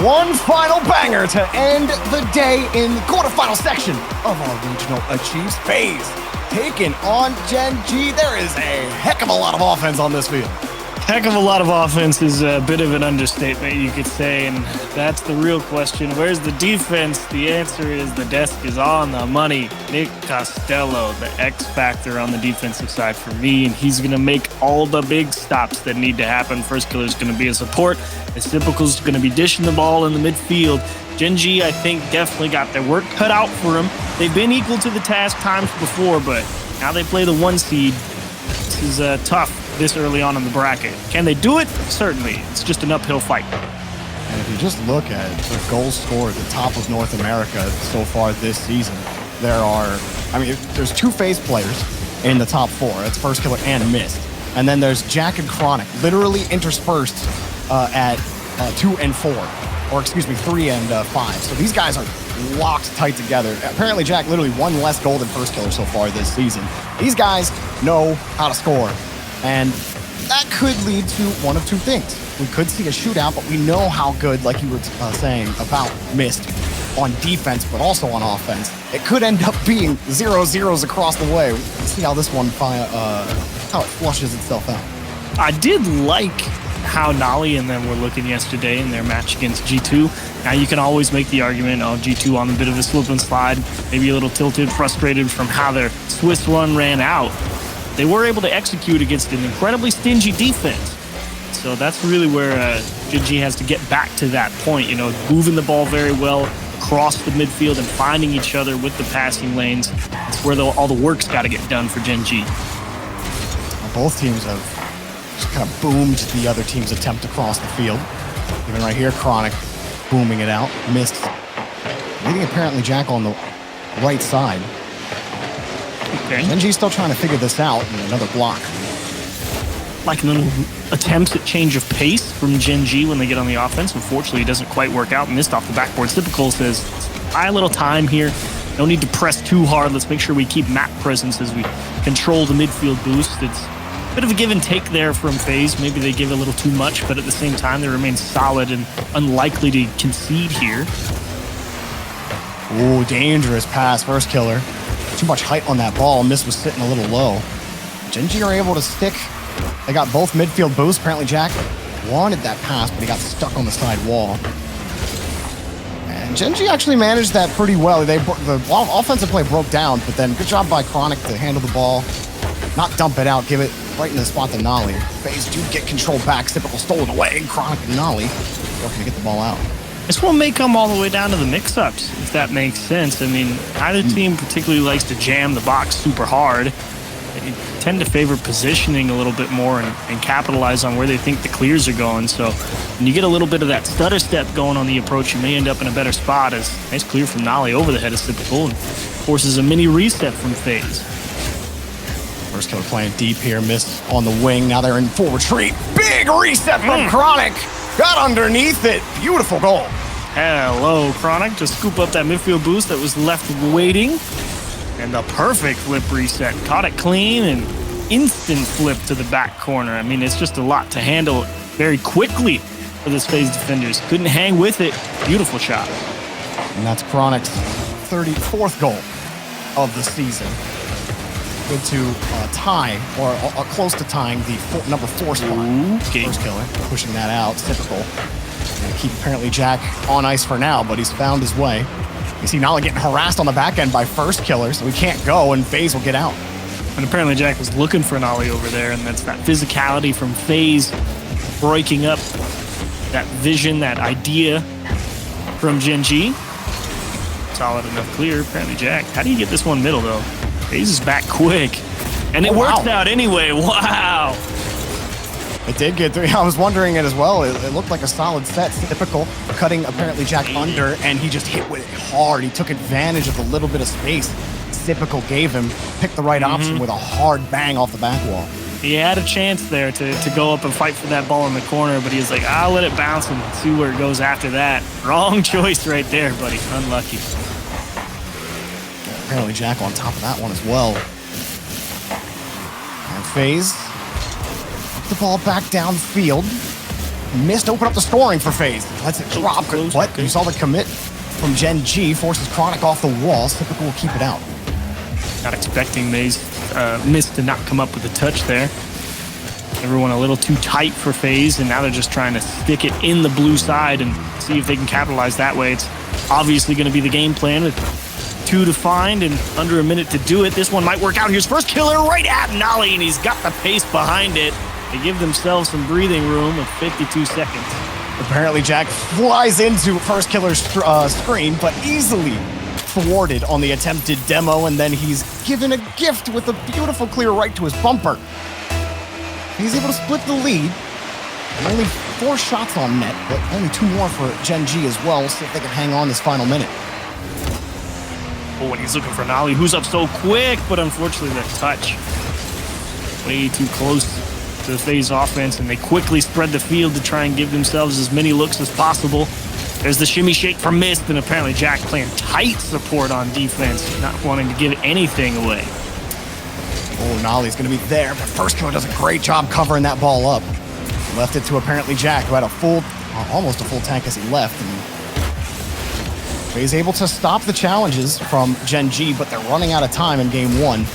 One final banger to end the day in the quarterfinal section of our regional achieves phase. Taking on Gen.G. There is a heck of a lot of offense on this field. Heck of a lot of offense is a bit of an understatement, you could say, and that's the real question. Where's the defense? The answer is the desk is on the money. Nick Costello, the X factor on the defensive side for me, and he's going to make all the big stops that need to happen. First Killer is going to be a support. Typical's going to be dishing the ball in the midfield. Gen.G, I think, definitely got their work cut out for them. They've been equal to the task times before, but now they play the 1 seed. This is tough this early on in the bracket. Can they do it? Certainly. It's just an uphill fight. And if you just look at the goals scored at the top of North America so far this season, there's 2 Faze players in the top 4. That's First Killer and Mist. And then there's Jack and Chronic, literally interspersed at 2 and 4. Or excuse me, 3 and 5. So these guys are locked tight together. Apparently Jack literally 1 less goal than First Killer so far this season. These guys know how to score. And that could lead to one of 2 things. We could see a shootout, but we know how good, like you were saying, about Mist on defense, but also on offense. It could end up being 0-0s across the way. Let's see how this one, how it flushes itself out. I did like how Nolly and them were looking yesterday in their match against G2. Now you can always make the argument, G2 on a bit of a slip and slide, maybe a little tilted, frustrated from how their Swiss run ran out. They were able to execute against an incredibly stingy defense. So that's really where Gen.G has to get back to that point, moving the ball very well across the midfield and finding each other with the passing lanes. That's where all the work's got to get done for Gen.G. Both teams have just kind of boomed the other team's attempt to cross the field. Even right here, Chronic booming it out. Missed. Leading apparently Jack on the right side. Okay. Gen.G's still trying to figure this out, and another block. Like little attempts at change of pace from Gen.G when they get on the offense. Unfortunately, it doesn't quite work out. Missed off the backboard. Typical says, buy a little time here. No need to press too hard. Let's make sure we keep map presence as we control the midfield boost. It's a bit of a give and take there from Faze. Maybe they give a little too much, but at the same time, they remain solid and unlikely to concede here. Ooh, dangerous pass. First Killer. Too much height on that ball. Mist was sitting a little low. Gen.G are able to stick. They got both midfield boosts. Apparently Jack wanted that pass, but he got stuck on the side wall. And Gen.G actually managed that pretty well. The offensive play broke down, but then good job by Chronic to handle the ball, not dump it out, give it right in the spot to Nolly. Faze do get control back. Typical stole it away. Chronic and Nolly working to get the ball out. This one may come all the way down to the mix-ups, if that makes sense. I mean, neither team particularly likes to jam the box super hard. They tend to favor positioning a little bit more and capitalize on where they think the clears are going. So when you get a little bit of that stutter step going on the approach, you may end up in a better spot. As nice clear from Nolly over the head is typical and forces a mini reset from Faze. First Killer playing deep here, Missed on the wing. Now they're in full retreat. Big reset from Chronic. Got underneath it. Beautiful goal. Hello, Chronic, to scoop up that midfield boost that was left waiting. And the perfect flip reset. Caught it clean and instant flip to the back corner. I mean, it's just a lot to handle very quickly for this Faze defenders. Couldn't hang with it. Beautiful shot. And that's Chronic's 34th goal of the season. Good to tie, or close to tying the number 4 spot. Okay. First Killer, pushing that out. Typical. Gonna keep apparently Jack on ice for now, but he's found his way. You see Nolly getting harassed on the back end by First Killer, so he can't go, and Faze will get out. And apparently Jack was looking for Nolly over there, and that's that physicality from Faze breaking up that vision, that idea from Gen.G. Solid enough clear. Apparently Jack. How do you get this one middle, though? Faze is back quick. And it worked out anyway. Wow. It did get through. I was wondering it as well. It looked like a solid set. Typical, cutting apparently Jack under, and he just hit with it hard. He took advantage of the little bit of space Typical gave him. Picked the right option with a hard bang off the back wall. He had a chance there to go up and fight for that ball in the corner, but he was like, I'll let it bounce and see where it goes after that. Wrong choice right there, buddy. Unlucky. Apparently Jack on top of that one as well. And Faze, the ball back downfield. Mist open up the scoring for Faze. Lets it drop. Close, What? okay. You saw the commit from Gen.G. Forces Chronic off the wall. Typical will keep it out. Not expecting Mist to not come up with a touch there. Everyone a little too tight for Faze, and now they're just trying to stick it in the blue side and see if they can capitalize that way. It's obviously going to be the game plan with 2 to find and under a minute to do it. This one might work out. Here's first killer right at Nolly, and he's got the pace behind it. They give themselves some breathing room with 52 seconds. Apparently, Jack flies into first killer's screen, but easily thwarted on the attempted demo, and then he's given a gift with a beautiful clear right to his bumper. He's able to split the lead. Only 4 shots on net, but only 2 more for Gen.G as well. See if they can hang on this final minute. Oh, and he's looking for Nolly, who's up so quick, but unfortunately the touch way too close to the Faze offense, and they quickly spread the field to try and give themselves as many looks as possible. There's the shimmy shake from Mist, and apparently Jack playing tight support on defense, not wanting to give anything away. Oh, Nolly's going to be there, but first killer does a great job covering that ball up. Left it to apparently Jack, who had almost a full tank as he left. And he's able to stop the challenges from Gen.G, but they're running out of time in game 1.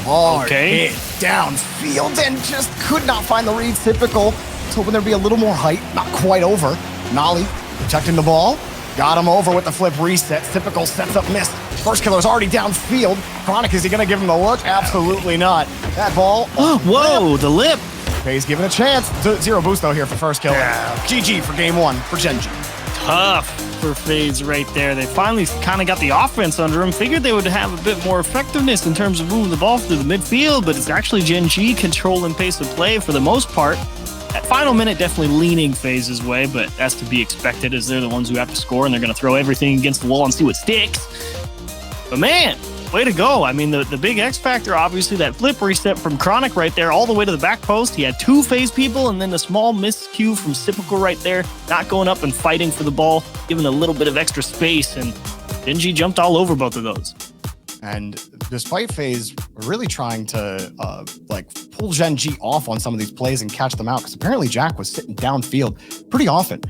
Okay. Hit downfield and just could not find the read. Typical. Was hoping there'd be a little more height. Not quite over. Nolly protecting the ball. Got him over with the flip reset. Typical sets up Mist. First killer's already downfield. Chronic, is he going to give him the look? Absolutely not. That ball. Whoa, the lip. Faze given a chance. 0 boost though here for first killer. Yeah. GG for game 1 for Gen.G. Tough for Faze right there. They finally kind of got the offense under him. Figured they would have a bit more effectiveness in terms of moving the ball through the midfield, but it's actually Gen.G controlling pace of play for the most part. That final minute definitely leaning Faze's way, but that's to be expected as they're the ones who have to score, and they're going to throw everything against the wall and see what sticks. But man, way to go. I mean, the big X factor, obviously, that flip reset from Chronic right there all the way to the back post. He had 2 Faze people, and then the small miscue from Typical right there, not going up and fighting for the ball, giving a little bit of extra space, and Gen.G jumped all over both of those. And despite Faze really trying to pull Gen.G off on some of these plays and catch them out, because apparently Jack was sitting downfield pretty often,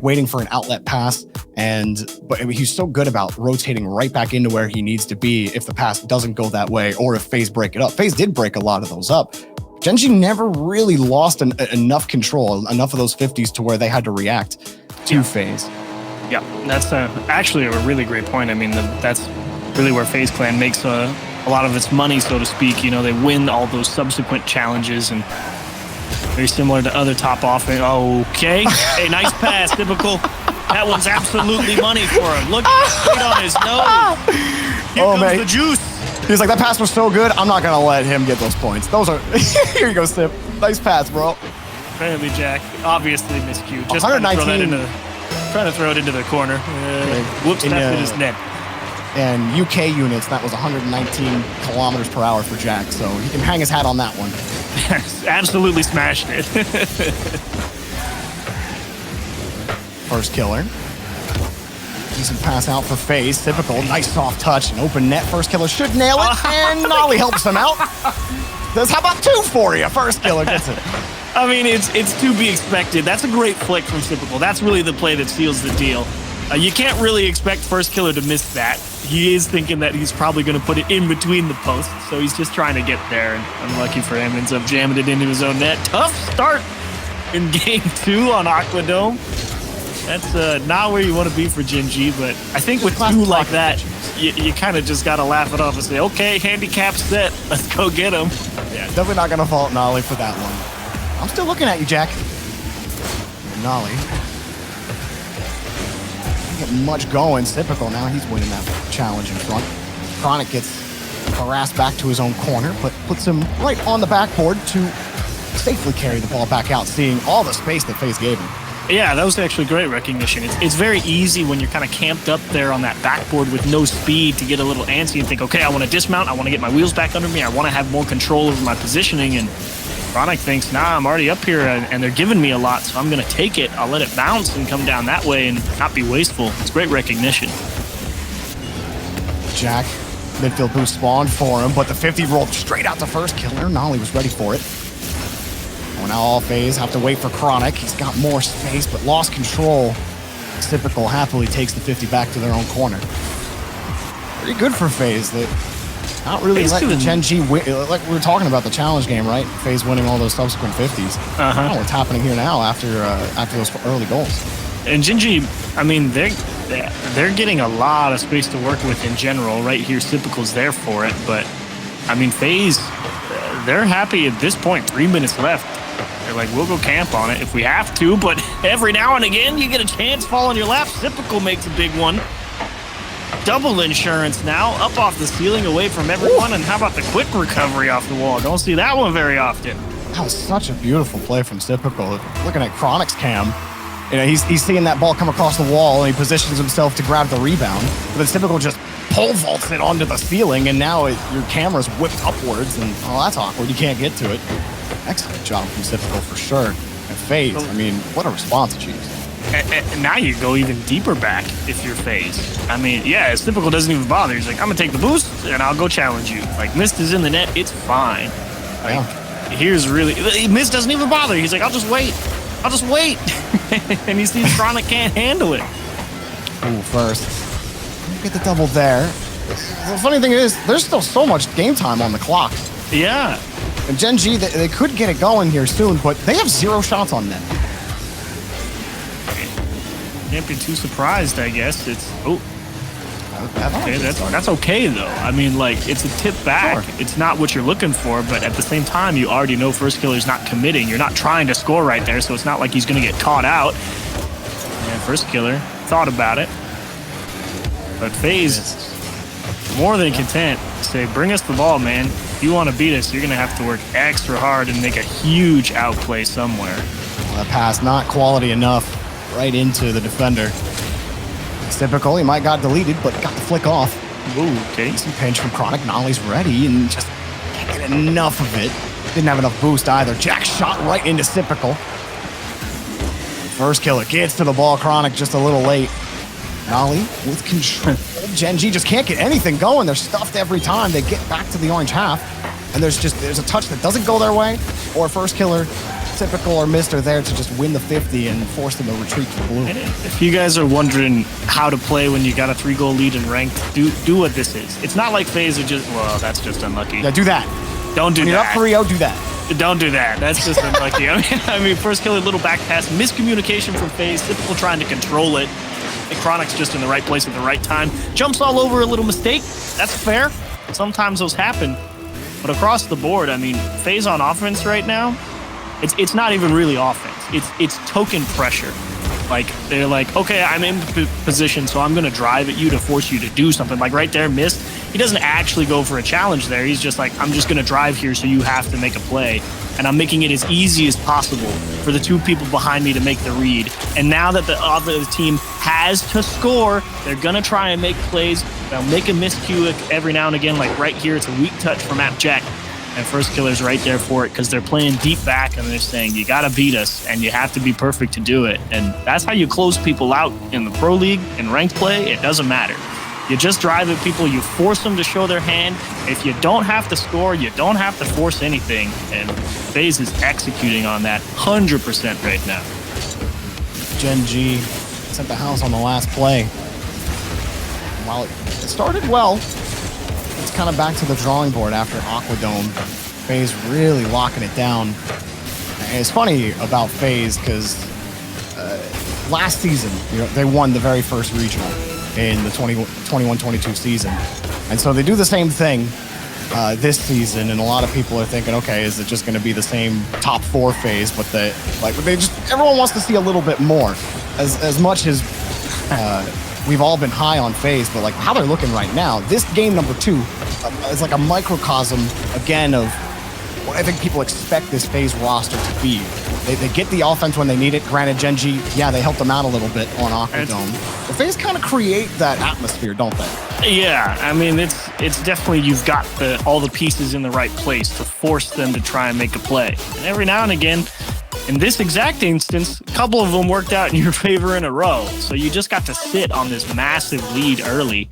waiting for an outlet pass. But he's so good about rotating right back into where he needs to be if the pass doesn't go that way, or if Faze break it up. Faze did break a lot of those up. Gen.G never really lost enough control, enough of those 50s to where they had to react to Faze. Yeah, that's actually a really great point. I mean, that's really where Faze Clan makes a lot of its money, so to speak. You know, they win all those subsequent challenges, and very similar to other top offense. Okay, hey, nice pass, Typical. That one's absolutely money for him. Look right on his nose. Here comes the juice. He's like, that pass was so good, I'm not going to let him get those points. Those are... Here you go, Sip. Nice pass, bro. Apparently, Jack, obviously miscued. Just 119. trying to throw it into the corner. Whoops, that hit his net. And UK units, that was 119 kilometers per hour for Jack, so he can hang his hat on that one. Absolutely smashed it. First killer. Decent pass out for Faze. Typical. Nice soft touch. An open net. First killer should nail it. And Nolly helps him out. Says, how about 2 for you? First killer gets it. I mean, it's to be expected. That's a great flick from Typical. That's really the play that seals the deal. You can't really expect first killer to miss that. He is thinking that he's probably going to put it in between the posts, so he's just trying to get there. And unlucky for him, ends up jamming it into his own net. Tough start in game 2 on Aquadome. That's not where you want to be for Gen.G, but I think with 2 like that, you kind of just got to laugh it off and say, okay, handicap set, let's go get him. Yeah, definitely not going to fault Nolly for that one. I'm still looking at you, Jack. Nolly. Didn't get much going. Typical. Now he's winning that challenge in front. Chronic gets harassed back to his own corner, but puts him right on the backboard to safely carry the ball back out, seeing all the space that Faze gave him. Yeah, that was actually great recognition. It's very easy when you're kind of camped up there on that backboard with no speed to get a little antsy and think, okay, I want to dismount, I want to get my wheels back under me, I want to have more control over my positioning, and Chronic thinks, nah, I'm already up here and they're giving me a lot, so I'm going to take it. I'll let it bounce and come down that way and not be wasteful. It's great recognition. Jack, midfield boost spawned for him, but the 50 rolled straight out to first killer. Nolly was ready for it. now all Faze have to wait for Chronic. He's got more space, but lost control. Typical happily takes the 50 back to their own corner. Pretty good for Faze. They not really letting Gen.G win. Like we were talking about the challenge game, right? Faze winning all those subsequent 50s. I don't know what's happening here now after those early goals. And Gen.G, I mean, they're getting a lot of space to work with in general. Right here, Typical's there for it. But, I mean, Faze, they're happy at this point. 3 minutes left. They're like, we'll go camp on it if we have to. But every now and again, you get a chance fall on your lap. Typical makes a big one. Double insurance now, up off the ceiling, away from everyone. And how about the quick recovery off the wall? Don't see that one very often. That was such a beautiful play from Typical. Looking at Chronic's cam, you know, he's seeing that ball come across the wall, and he positions himself to grab the rebound. But then Typical just pole vaults it onto the ceiling, and now your camera's whipped upwards, and oh, that's awkward. You can't get to it. Excellent job from Typical for sure. And Faze, I mean, what a response achieves. And now you go even deeper back if you're Faze. I mean, yeah, Typical doesn't even bother. He's like, I'm gonna take the boost and I'll go challenge you. Like, Mist is in the net, it's fine. Like, here's really, Mist doesn't even bother. He's like, I'll just wait. And he sees Chronic can't handle it. Ooh, first. Get the double there. The funny thing is, there's still so much game time on the clock. Yeah. And Gen.G, they could get it going here soon, but they have 0 shots on net. Can't be too surprised, I guess. It's okay. That's okay though. I mean, like, it's a tip back. Sure. It's not what you're looking for, but at the same time, you already know First Killer's not committing. You're not trying to score right there, so it's not like he's gonna get caught out. And First Killer thought about it, but Faze more than content to say, "Bring us the ball, man. If you want to beat us, you're gonna have to work extra hard and make a huge outplay somewhere." Well, that pass not quality enough. Right into the defender. It's Typical. He might got deleted, but got the flick off. Ooh, okay. Some pinch from Chronic. Nolly's ready and just can't get enough of it. Didn't have enough boost either. Jack shot right into Typical. First Killer gets to the ball. Chronic just a little late. Nolly with control. Gen.G just can't get anything going. They're stuffed every time they get back to the orange half. And there's a touch that doesn't go their way, or First Killer, Typical, or Mist are there to just win the 50 and force them to retreat to blue. If you guys are wondering how to play when you got a 3-goal lead in ranked, do what this is. It's not like Faze are just, well, that's just unlucky. Yeah, do that. Don't do that. When you're up 3-0, do that. Don't do that. That's just unlucky. I mean, First Killer, little back pass, miscommunication from Faze, Typical trying to control it. And Chronic's just in the right place at the right time. Jumps all over a little mistake. That's fair. Sometimes those happen. But across the board, I mean, Faze on offense right now, it's not even really offense. It's token pressure. Like, they're like, okay, I'm in position, so I'm going to drive at you to force you to do something. Like right there, Mist, he doesn't actually go for a challenge there. He's just like, I'm just going to drive here so you have to make a play. And I'm making it as easy as possible for the 2 people behind me to make the read. And now that the other team has to score, they're going to try and make plays. They'll make a miscue every now and again, like right here, it's a weak touch from Jack. And First Killer's right there for it because they're playing deep back and they're saying, you got to beat us and you have to be perfect to do it. And that's how you close people out in the Pro League, in ranked play. It doesn't matter. You just drive at people, you force them to show their hand. If you don't have to score, you don't have to force anything. And Faze is executing on that 100% right now. Gen.G sent the house on the last play. While it started well, it's kind of back to the drawing board after Aquadome. Faze really locking it down. And it's funny about Faze because last season, you know, they won the very first regional in the 21-22 season. And so they do the same thing this season, and a lot of people are thinking, okay, is it just going to be the same top 4 Faze? But everyone wants to see a little bit more. As much as we've all been high on Faze, but like how they're looking right now, this game number 2 is like a microcosm again of what I think people expect this Faze roster to be. They get the offense when they need it. Granted, Gen.G, yeah, they helped them out a little bit on Aquadome. But Faze kind of create that atmosphere, don't they? Yeah, I mean, it's definitely, you've got all the pieces in the right place to force them to try and make a play. And every now and again, in this exact instance, a couple of them worked out in your favor in a row. So you just got to sit on this massive lead early.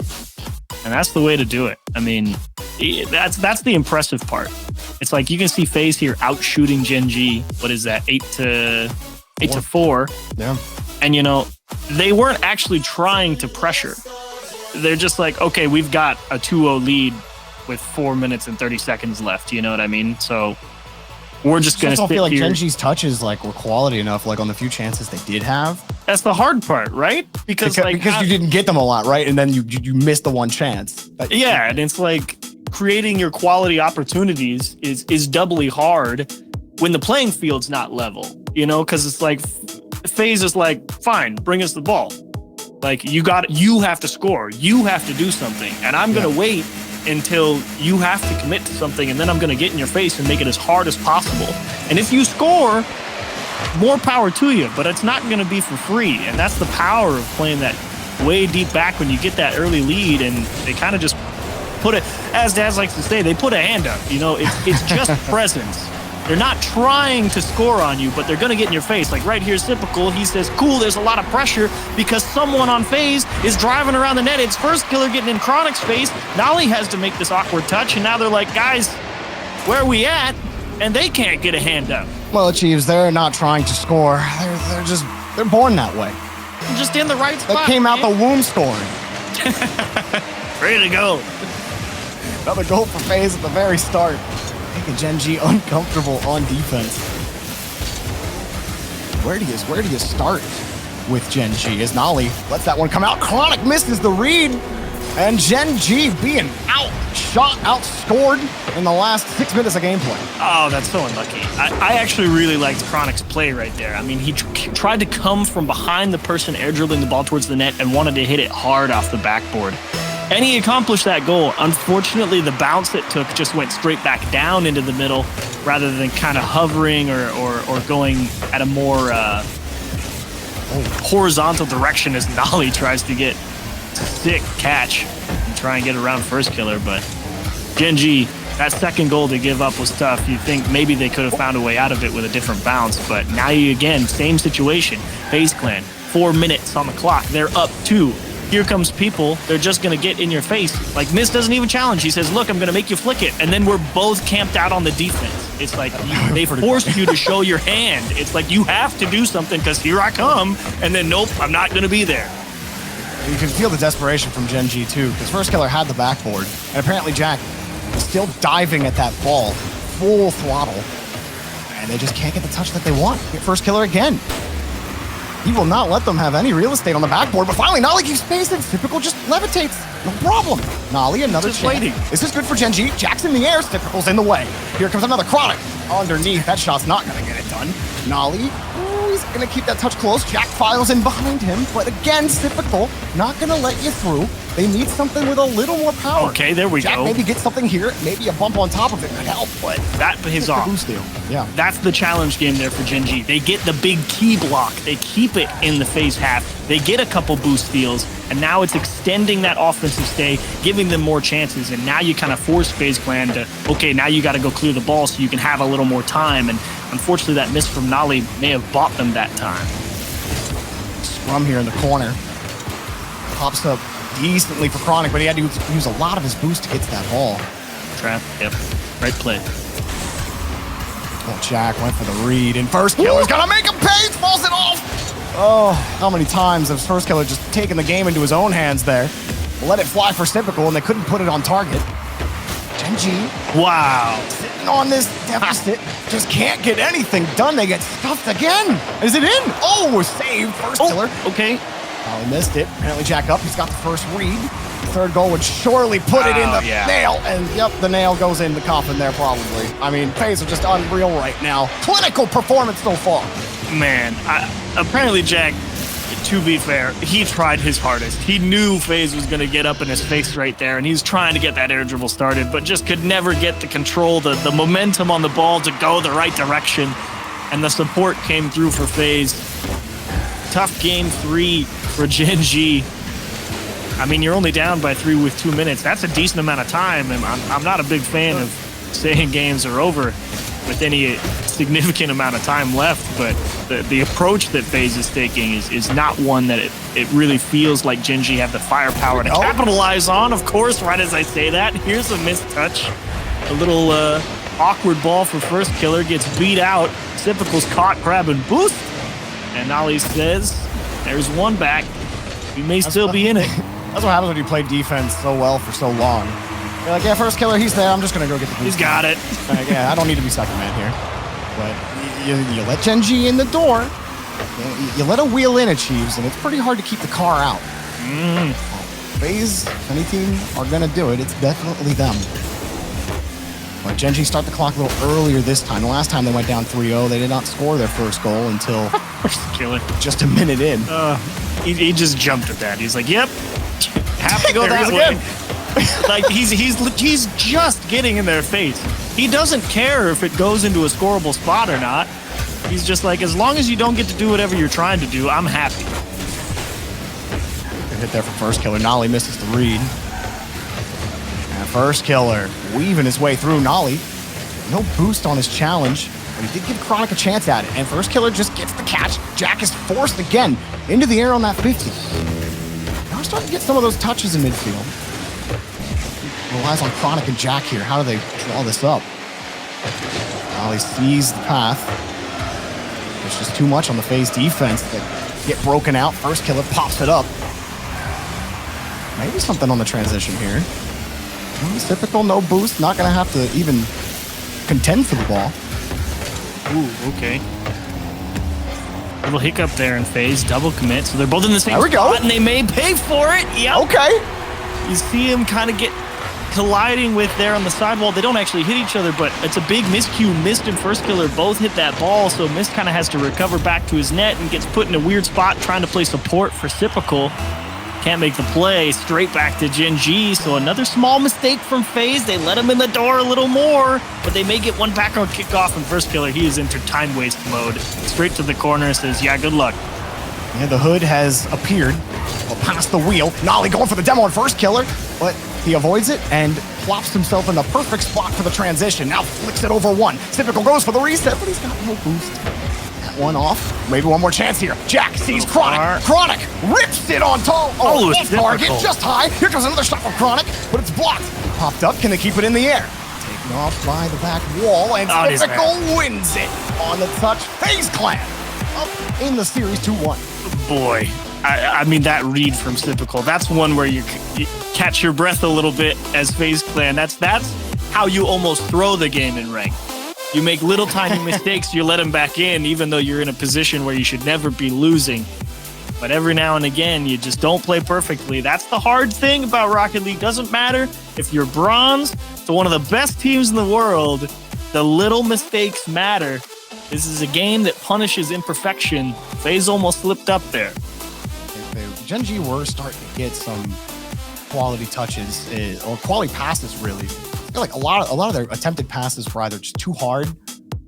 And that's the way to do it. I mean, that's the impressive part. It's like you can see Faze here out shooting Gen.G. What is that? 8 to 4. Yeah. And you know, they weren't actually trying to pressure. They're just like, okay, we've got a 2-0 lead with 4 minutes and 30 seconds left. You know what I mean? So we're just going to sit feel like here. Gen.G's touches were quality enough, like on the few chances they did have. That's the hard part, right? Because you didn't get them a lot, right? And then you missed the one chance. Yeah, and it's like creating your quality opportunities is doubly hard when the playing field's not level, you know, because it's like Faze is like, fine, bring us the ball. Like you have to score, you have to do something, and I'm gonna wait until you have to commit to something, and then I'm gonna get in your face and make it as hard as possible. And if you score, more power to you, but it's not gonna be for free, and that's the power of playing that way deep back when you get that early lead, and they kind of just put it, as Daz likes to say, they put a hand up. You know, it's just presence. They're not trying to score on you, but they're going to get in your face. Like right here's typical. He says, cool, there's a lot of pressure because someone on Faze is driving around the net. It's first killer getting in Chronic's face. Nolly has to make this awkward touch, and now they're like, guys, where are we at? And they can't get a hand up. Well, Chiefs, they're not trying to score. They're born that way. Just in the right spot. They came out the womb scoring. Ready to go. Another goal for Faze at the very start. Making Gen.G uncomfortable on defense. Where do you start with Gen.G? As Nolly lets that one come out. Chronic misses the read. And Gen.G being outscored in the last 6 minutes of gameplay. Oh, that's so unlucky. I actually really liked Chronic's play right there. I mean, he tried to come from behind the person air dribbling the ball towards the net and wanted to hit it hard off the backboard. And he accomplished that goal. Unfortunately, the bounce it took just went straight back down into the middle rather than kind of hovering or going at a more horizontal direction as Nolly tries to get sick catch and try and get around first killer. But Gen.G, that second goal to give up was tough. You'd think maybe they could have found a way out of it with a different bounce. But now again, same situation. Faze Clan, 4 minutes on the clock. They're up 2. Here comes people. They're just going to get in your face. Like, Mist doesn't even challenge. He says, look, I'm going to make you flick it. And then we're both camped out on the defense. It's like they forced you to show your hand. It's like you have to do something because here I come. And then, nope, I'm not going to be there. You can feel the desperation from Gen.G too, because First Killer had the backboard. And apparently Jack is still diving at that ball, full throttle. And they just can't get the touch that they want. Get First Killer again. He will not let them have any real estate on the backboard, but finally Nolly keeps spacing. Typical just levitates. No problem. Nolly, another just chance. waiting. This is good for Gen.G. Jack's in the air. Typical's in the way. Here comes another Chronic. Underneath. That shot's not going to get it done. Nolly, he's going to keep that touch close. Jack files in behind him, but again, Typical, not going to let you through. They need something with a little more power. Okay, there we Jack go. maybe get something here. Maybe a bump on top of it could help, but that pays off. Boost deal. Yeah. That's the challenge game there for Gen.G. They get the big key block. They keep it in the Faze half. They get a couple boost steals, and now it's extending that offensive stay, giving them more chances, and now you kind of force Faze Clan to, okay, now you got to go clear the ball so you can have a little more time, and unfortunately that miss from Nolly may have bought them that time. Scrum here in the corner. Pops up decently for Chronic, but he had to use a lot of his boost to get to that ball. Trap, yep. Right play. Oh, Jack went for the read, and First Killer's gonna make him pay, falls it off! Oh, how many times has First Killer just taken the game into his own hands there? Let it fly for Typical, and they couldn't put it on target. Gen.G. Wow. Sitting on this deficit, just can't get anything done. They get stuffed again. Is it in? Oh, saved First Killer. Okay. Oh, he missed it. Apparently Jack up. He's got the first read. The third goal would surely put it in the nail. And yep, the nail goes in the coffin there probably. I mean, Faze are just unreal right now. Clinical performance so far. Man, apparently Jack, to be fair, he tried his hardest. He knew Faze was going to get up in his face right there, and he's trying to get that air dribble started, but just could never get the control, the momentum on the ball to go the right direction. And the support came through for Faze. Tough game 3 for Gen.G. I mean, you're only down by 3 with 2 minutes. That's a decent amount of time, and I'm not a big fan of saying games are over with any significant amount of time left, but the approach that Faze is taking is not one that it really feels like Gen.G have the firepower to capitalize on. Of course, right as I say that, here's a missed touch. A little Awkward ball for first killer, gets beat out. Typical's caught, grab and boost. And Nolly says, there's one back. We may still be in it. That's what happens when you play defense so well for so long. You're like, yeah, first killer, he's there. I'm just going to go get the boost. He's got it. Yeah, I don't need to be second man here. But you let Gen.G in the door. You let a wheel in, Achieves, and it's pretty hard to keep the car out. Faze, if any team are going to do it, it's definitely them. But Gen.G start the clock a little earlier this time. The last time they went down 3-0, they did not score their first goal until Killer. just a minute in. He just jumped at that. He's like, yep, have to go that way. Like, he's just getting in their face. He doesn't care if it goes into a scoreable spot or not. He's just like, as long as you don't get to do whatever you're trying to do, I'm happy. Good hit there for first killer. Nolly misses the read. And first killer weaving his way through. Nolly, no boost on his challenge, but he did give Chronic a chance at it. And first killer just gets the catch. Jack is forced again into the air on that 50. Now we're starting to get some of those touches in midfield. Relies on Chronic and Jack here. How do they draw this up? Nolly sees the path. There's just too much on the Faze defense that get broken out. First killer pops it up. Maybe something on the transition here. Typical, no boost. Not going to have to even contend for the ball. Ooh, okay. Little hiccup there in Faze. Double commit. So they're both in the same spot, and they may pay for it. Yep. Okay. You see him kind of get colliding with there on the sidewall. They don't actually hit each other, but it's a big miscue. Mist and first killer both hit that ball, so Mist kind of has to recover back to his net and gets put in a weird spot trying to play support for Typical. Can't make the play. Straight back to Gen.G, so another small mistake from Faze. They let him in the door a little more, but they may get one back on kickoff, and first killer, he is into time waste mode. Straight to the corner, says, yeah, good luck. Yeah, the hood has appeared. Well, past the wheel. Nolly going for the demo on first killer, but he avoids it and plops himself in the perfect spot for the transition. Now flicks it over one. Typical goes for the reset, but he's got no boost. That one off. Maybe one more chance here. Jack sees Chronic. Chronic rips it on toe. Oh, off target, just high. Here comes another shot from Chronic, but it's blocked. Popped up. Can they keep it in the air? Taken off by the back wall, and Typical wins it on the touch. Faze Clan up in the series 2-1. Boy. I mean, that read from Typical, that's one where you catch your breath a little bit as Faze Clan. That's how you almost throw the game in rank. You make little tiny mistakes, you let them back in, even though you're in a position where you should never be losing. But every now and again, you just don't play perfectly. That's the hard thing about Rocket League. Doesn't matter if you're bronze to one of the best teams in the world, the little mistakes matter. This is a game that punishes imperfection. Faze almost slipped up there. Gen.G were starting to get some quality touches, or quality passes, really. I feel like a lot of their attempted passes were either just too hard.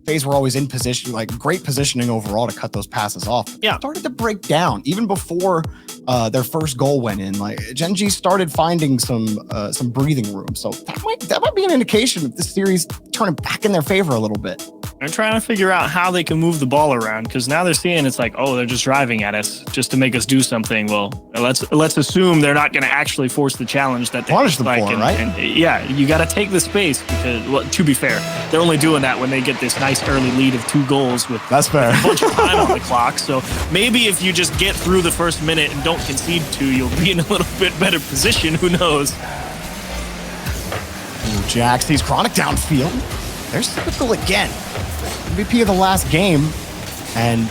Faze were always in position, like great positioning overall to cut those passes off. Yeah. Started to break down even before their first goal went in. Like Gen.G started finding some breathing room. So that might be an indication of this series turning back in their favor a little bit. They're trying to figure out how they can move the ball around, because now they're seeing it's like, oh, they're just driving at us just to make us do something. Well, let's assume they're not going to actually force the challenge that they punish them for, right? And yeah, you got to take the space because, well, to be fair, they're only doing that when they get this nice early lead of 2 goals with that's fair. a bunch of time on the clock. So maybe if you just get through the first minute and don't concede 2, you'll be in a little bit better position. Who knows? Ooh, Jack sees Chronic downfield. There's Typical again. MVP of the last game, and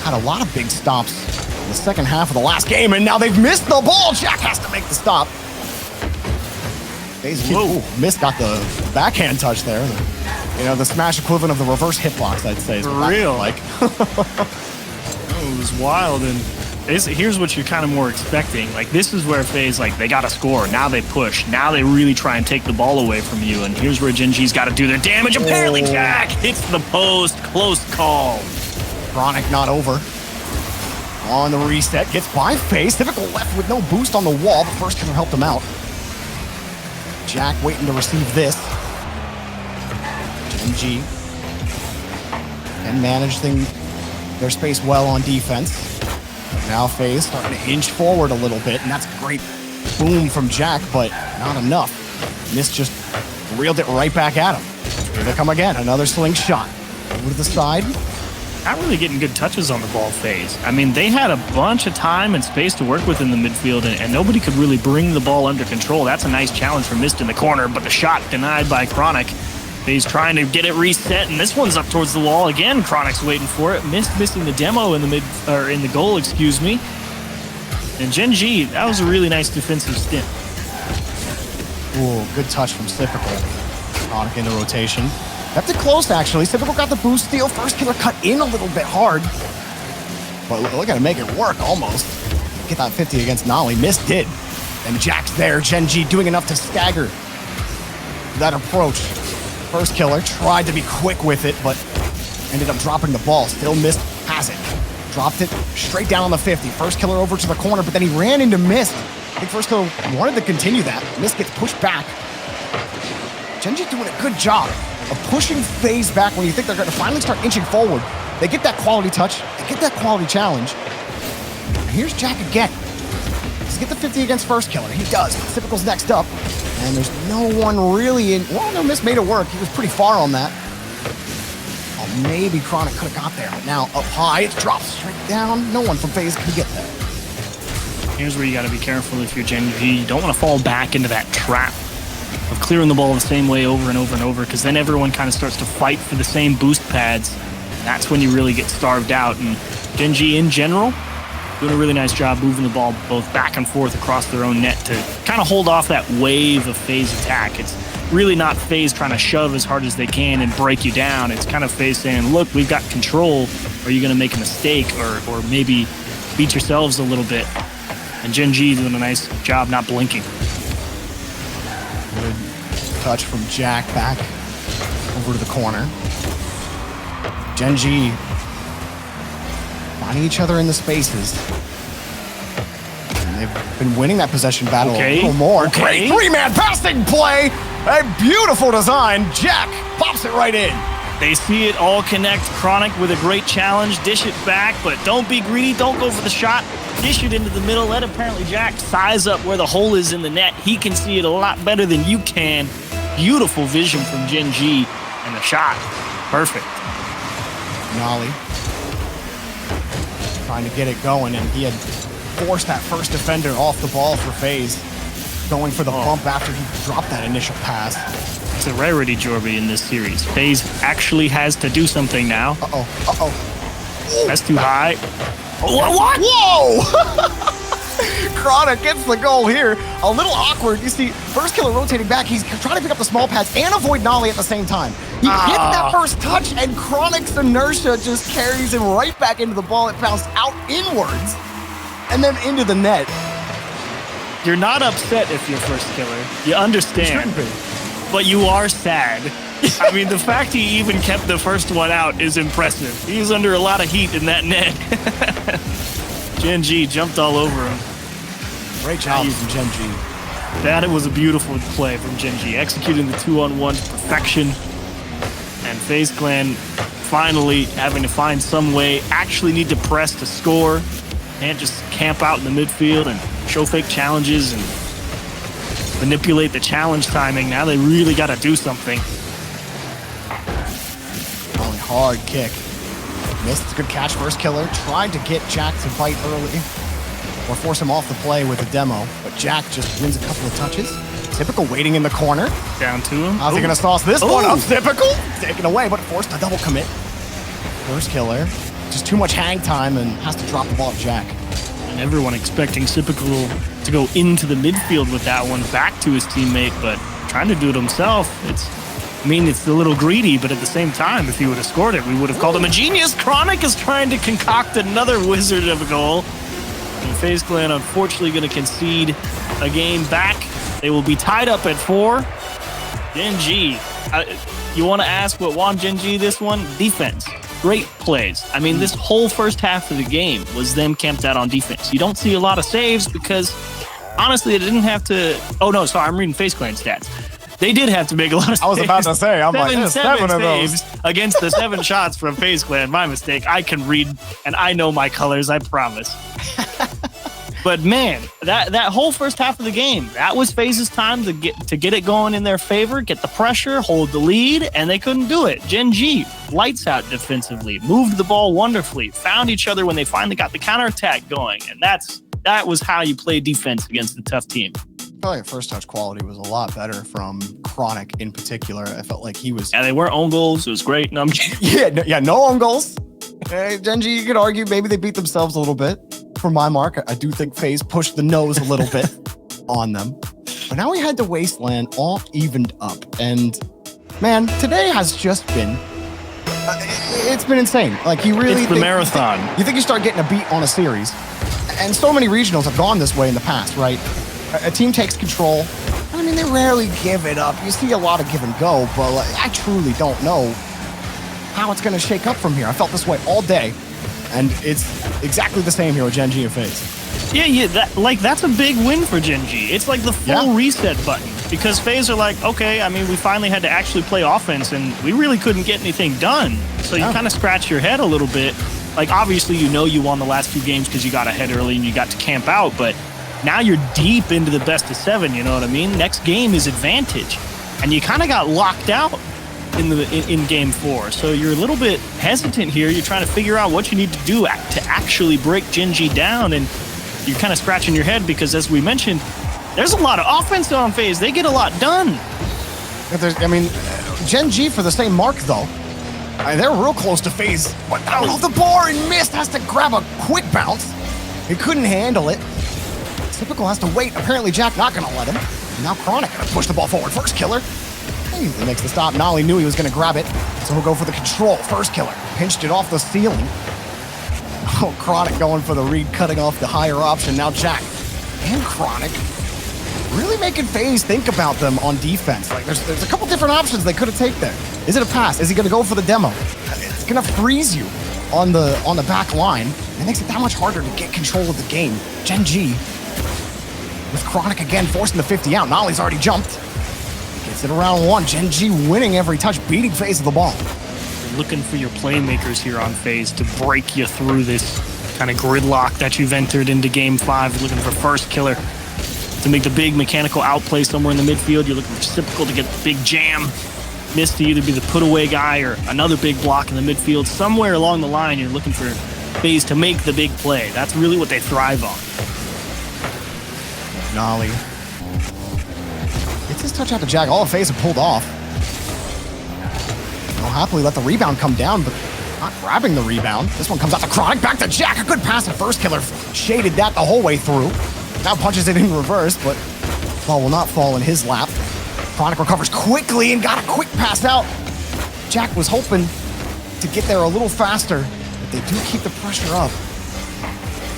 had a lot of big stops in the second half of the last game, and now they've missed the ball. Jack has to make the stop. Mist got the backhand touch there. The smash equivalent of the reverse hitbox, I'd say. For real. Like. It was wild, and here's what you're kind of more expecting. Like, this is where Faze, like, they got to score. Now they push. Now they really try and take the ball away from you, and here's where Gen.G's got to do their damage. Apparently, Jack hits the post. Close call. Chronic not over. On the reset, gets by Faze. Typical left with no boost on the wall, but first killer helped him out. Jack waiting to receive this. Gen.G and managing their space well on defense. Now Faze starting to inch forward a little bit, and that's a great boom from Jack, but not enough. Mist just reeled it right back at him. Here they come again. Another slingshot. Over to the side. Not really getting good touches on the ball, Faze. I mean, they had a bunch of time and space to work with in the midfield, and nobody could really bring the ball under control. That's a nice challenge for Mist in the corner, but the shot denied by Chronic. Faze trying to get it reset, and this one's up towards the wall again. Chronic's waiting for it. Mist missing the demo in the goal, excuse me. And Gen.G, that was a really nice defensive stint. Ooh, good touch from Typical. Chronic into rotation. Kept it close, actually. Typical got the boost steal. First killer cut in a little bit hard. But look at him make it work, almost. Get that 50 against Nolly. Mist did. And Jack's there. Gen.G doing enough to stagger that approach. First killer tried to be quick with it, but ended up dropping the ball. Still Mist has it. Dropped it straight down on the 50. First killer over to the corner, but then he ran into Mist. I think first killer wanted to continue that. Mist gets pushed back. Gen.G doing a good job of pushing Faze back when you think they're going to finally start inching forward. They get that quality touch. They get that quality challenge. And here's Jack again. Does he get the 50 against first killer? He does. Typical's next up. And there's no one really in... Well, no, Mist made it work. He was pretty far on that. Oh, maybe Chronic could have got there. But now up high, it drops straight down. No one from Faze can get there. Here's where you got to be careful if you're Gen.G. You don't want to fall back into that trap of clearing the ball the same way over and over and over, because then everyone kind of starts to fight for the same boost pads. That's when you really get starved out. And Gen.G in general, doing a really nice job moving the ball both back and forth across their own net to kind of hold off that wave of Faze attack. It's really not Faze trying to shove as hard as they can and break you down. It's kind of Faze saying, look, we've got control. Are you going to make a mistake or maybe beat yourselves a little bit? And Gen.G doing a nice job not blinking. Good touch from Jack back over to the corner. Gen.G finding each other in the spaces. And they've been winning that possession battle a little more. Great three-man passing play. A beautiful design. Jack pops it right in. They see it all connect. Chronic with a great challenge. Dish it back, but don't be greedy. Don't go for the shot. Dish it into the middle. Let apparently Jack size up where the hole is in the net. He can see it a lot better than you can. Beautiful vision from Gen.G. And the shot. Perfect. Nolly trying to get it going, and he had forced that first defender off the ball for Faze, going for the bump after he dropped that initial pass. It's a rarity, Jorby, in this series. Faze actually has to do something now. That's too high. What? Whoa! Chronic gets the goal here. A little awkward. You see, first killer rotating back. He's trying to pick up the small pads and avoid Nolly at the same time. He gets that first touch, and Chronic's inertia just carries him right back into the ball. It bounced out inwards and then into the net. You're not upset if you're first killer. You understand. But you are sad. I mean, the fact he even kept the first one out is impressive. He was under a lot of heat in that net. Gen.G jumped all over him. Great job from Gen.G. That was a beautiful play from Gen.G, executing the 2-on-1 to perfection. And Faze Clan finally having to find some way, actually need to press to score. Can't just camp out in the midfield and show fake challenges and manipulate the challenge timing. Now they really got to do something. Really hard kick. Missed a good catch, first killer. Tried to get Jack to bite early or force him off the play with a demo, but Jack just wins a couple of touches. Typical waiting in the corner. Down to him. How's he going to sauce this one up? Typical taken away, but forced a double commit. First killer. Just too much hang time and has to drop the ball to Jack. And everyone expecting Typical to go into the midfield with that one back to his teammate, but trying to do it himself. It's a little greedy, but at the same time, if he would have scored it, we would have called him a genius. Chronic is trying to concoct another wizard of a goal. And Faze Clan unfortunately going to concede a game back. They will be tied up at 4. Gen.G, you want to ask what won Gen.G this one? Defense. Great plays. I mean, this whole first half of the game was them camped out on defense. You don't see a lot of saves because, honestly, it didn't have to... Oh, no, sorry, I'm reading Faze Clan stats. They did have to make a lot of saves. I was about to say, I'm like, seven of those. Against the 7 shots from Faze Clan. My mistake. I can read, and I know my colors, I promise. But man, that whole first half of the game, that was Faze's time to get it going in their favor, get the pressure, hold the lead, and they couldn't do it. Gen.G, lights out defensively, moved the ball wonderfully, found each other when they finally got the counterattack going, and that was how you play defense against a tough team. I felt like first touch quality was a lot better from Chronic in particular. I felt like he was... Yeah, they weren't own goals. It was great. No, I'm no own goals. Gen.G, you could argue maybe they beat themselves a little bit. For my mark, I do think Faze pushed the nose a little bit on them. But now we had the Wasteland all evened up. And man, today has just been... it's been insane. Like, you really... It's the marathon. You think you start getting a beat on a series. And so many regionals have gone this way in the past, right? A team takes control. I mean, they rarely give it up. You see a lot of give and go, but like, I truly don't know how it's going to shake up from here. I felt this way all day, and it's exactly the same here with Gen.G and Faze. Yeah, that's a big win for Gen.G. It's like the full reset button, because Faze are like, okay, I mean, we finally had to actually play offense, and we really couldn't get anything done. So you kind of scratch your head a little bit. Like, obviously, you won the last 2 games because you got ahead early and you got to camp out, but now you're deep into the best of 7, you know what I mean? Next game is advantage, and you kind of got locked out in game 4. So you're a little bit hesitant here. You're trying to figure out what you need to do to actually break Gen.G down, and you're kind of scratching your head because, as we mentioned, there's a lot of offense on Faze. They get a lot done. I mean, Gen.G for the same mark, though. They're real close to Faze. But out of the bar and missed. Has to grab a quick bounce. He couldn't handle it. Typical has to wait. Apparently, Jack not going to let him. And now Chronic going to push the ball forward. First killer. He makes the stop. Nolly knew he was going to grab it. So he'll go for the control. First killer. Pinched it off the ceiling. Oh, Chronic going for the read, cutting off the higher option. Now Jack and Chronic really making Faze think about them on defense. Like, there's a couple different options they could have taken there. Is it a pass? Is he going to go for the demo? It's going to freeze you on the back line. It makes it that much harder to get control of the game. Gen.G with Chronic again, forcing the 50 out. Nolly's already jumped. Gets it around 1. Gen.G winning every touch, beating Faze of the ball. You're looking for your playmakers here on Faze to break you through this kind of gridlock that you've entered into game 5. Looking for first killer to make the big mechanical outplay somewhere in the midfield. You're looking for Reciprocal to get the big jam. Missed to either be the put-away guy or another big block in the midfield. Somewhere along the line, you're looking for Faze to make the big play. That's really what they thrive on. Nolly gets his touch out to Jack. All of Faze have pulled off. He'll happily let the rebound come down, but not grabbing the rebound. This one comes out to Chronic. Back to Jack. A good pass at first killer. Shaded that the whole way through. Now punches it in reverse, but ball will not fall in his lap. Chronic recovers quickly and got a quick pass out. Jack was hoping to get there a little faster, but they do keep the pressure up.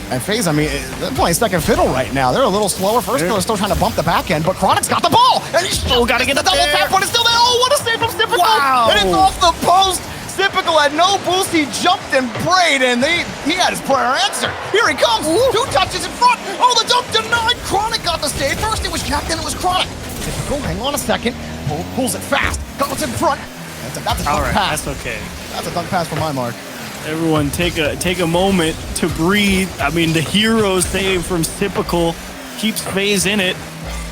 And Faze, I mean, they're playing second fiddle right now. They're a little slower. First killer's still trying to bump the back end, but Chronic's got the ball! And he's still got to get the double tap, but it's still there! Oh, what a save from Typical! Wow! And it's off the post! Typical had no boost. He jumped and prayed, and he had his prayer answered. Here he comes! 2 touches in front! Oh, the dunk denied! Chronic got the save. First it was Jack, then it was Chronic. Typical, hang on a second. Pulls it fast. Goes in front. That's a dunk pass. That's okay. That's a dunk pass for my mark. Everyone take a moment to breathe. I mean, the hero save from Typical keeps Faze in it.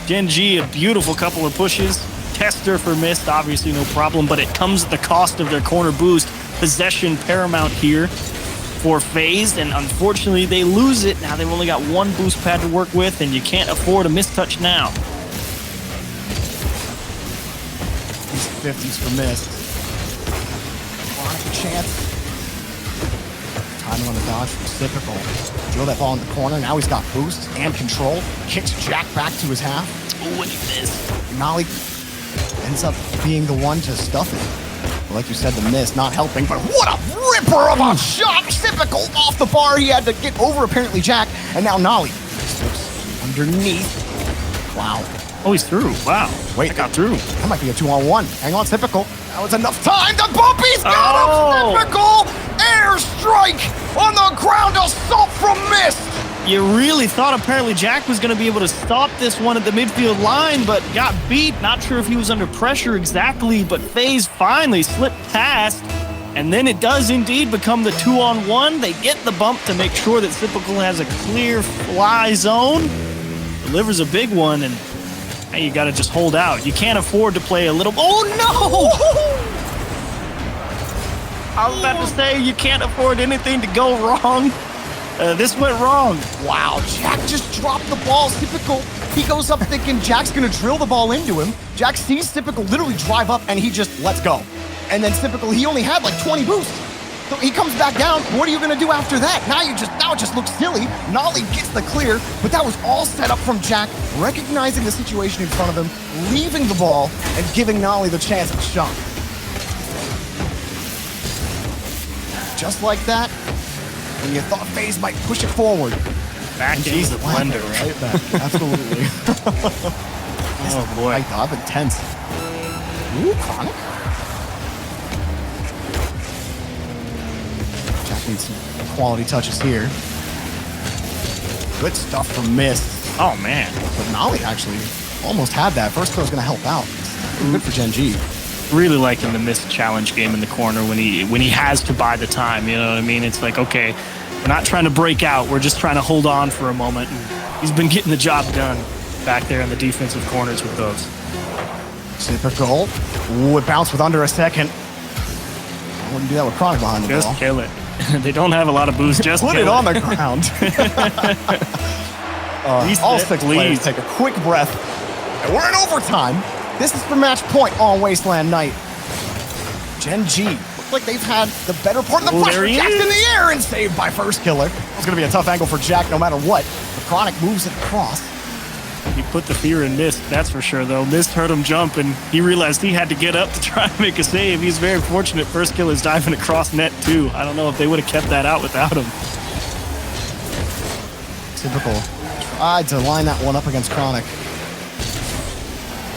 Gen.G, a beautiful couple of pushes. Tester for missed, obviously no problem, but it comes at the cost of their corner boost. Possession paramount here for Faze, and unfortunately they lose it. Now they've only got 1 boost pad to work with, and you can't afford a mistouch now. These 50s for missed. Chronic a chance. Timing on the dodge from Typical. Drill that ball in the corner. Now he's got boost and control. Kicks Jack back to his half. Oh, what he missed. Nolly ends up being the one to stuff it. But like you said, the miss not helping, but what a ripper of a shot! Typical off the bar. He had to get over apparently Jack, and now Nolly slips underneath. Wow. Oh, he's through. Wow. Wait, I got through. That might be a 2-on-1. Hang on, Typical. Now it's enough time. The bumpy's got him! Typical! Air strike on the ground. Assault from mist. You really thought apparently Jack was going to be able to stop this one at the midfield line, but got beat. Not sure if he was under pressure exactly, but Faze finally slipped past. And then it does indeed become the 2-on-1. They get the bump to make sure that Typical has a clear fly zone. Delivers a big one, and hey, you got to just hold out. You can't afford to play a little... Oh, no! I was about to say, you can't afford anything to go wrong. This went wrong. Wow, Jack just dropped the ball. Typical, he goes up thinking Jack's gonna drill the ball into him. Jack sees Typical literally drive up and he just lets go. And then Typical, he only had like 20 boosts. So he comes back down. What are you gonna do after that? Now it just looks silly. Nolly gets the clear, but that was all set up from Jack, recognizing the situation in front of him, leaving the ball, and giving Nolly the chance of a shot. Just like that, when you thought Faze might push it forward. Back into the blender, right back. Absolutely. Oh, boy. I've been tense. Ooh, Chronic. Jack needs some quality touches here. Good stuff from Mist. Oh, man. But Nolly actually almost had that. First throw is going to help out. Good for Gen.G. Really liking the Mist challenge game in the corner when he has to buy the time, you know what I mean? It's like, okay, we're not trying to break out, we're just trying to hold on for a moment. And he's been getting the job done back there in the defensive corners with those. Typical. Ooh, it bounced with under a second. I wouldn't do that with Chronic behind the ball. Just kill it. They don't have a lot of boost, just put it on the ground. All six players take a quick breath. And we're in overtime. This is for match point on Wasteland Night. Gen.G. Looks like they've had the better part of the pressure. Jack's in the air and saved by first killer. It's going to be a tough angle for Jack no matter what. The Chronic moves it across. He put the fear in Mist, that's for sure, though. Mist heard him jump, and he realized he had to get up to try and make a save. He's very fortunate first killer's diving across net, too. I don't know if they would have kept that out without him. Typical. Tried to line that one up against Chronic.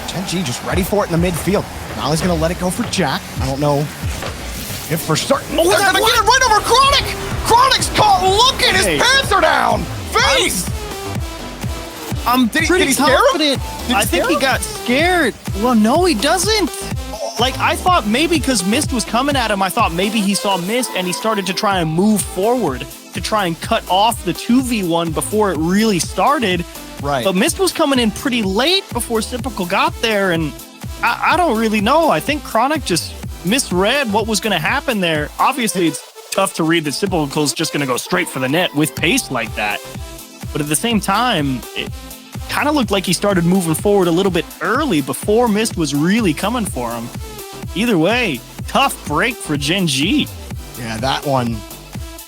Gen.G just ready for it in the midfield. Now he's going to let it go for Jack. I don't know if for certain. Oh, they're going to get it right over Chronic! Chronic's caught looking! His pants are down! Faze! I'm pretty confident. I think he got scared. Well, no, he doesn't. Like, I thought maybe because Mist was coming at him, I thought maybe he saw Mist and he started to try and move forward to try and cut off the 2v1 before it really started. Right. But Mist was coming in pretty late before Typical got there, and I don't really know. I think Chronic just misread what was going to happen there. Obviously, it's tough to read that Typical's just going to go straight for the net with pace like that. But at the same time, it kind of looked like he started moving forward a little bit early before Mist was really coming for him. Either way, tough break for Gen.G. Yeah, that one,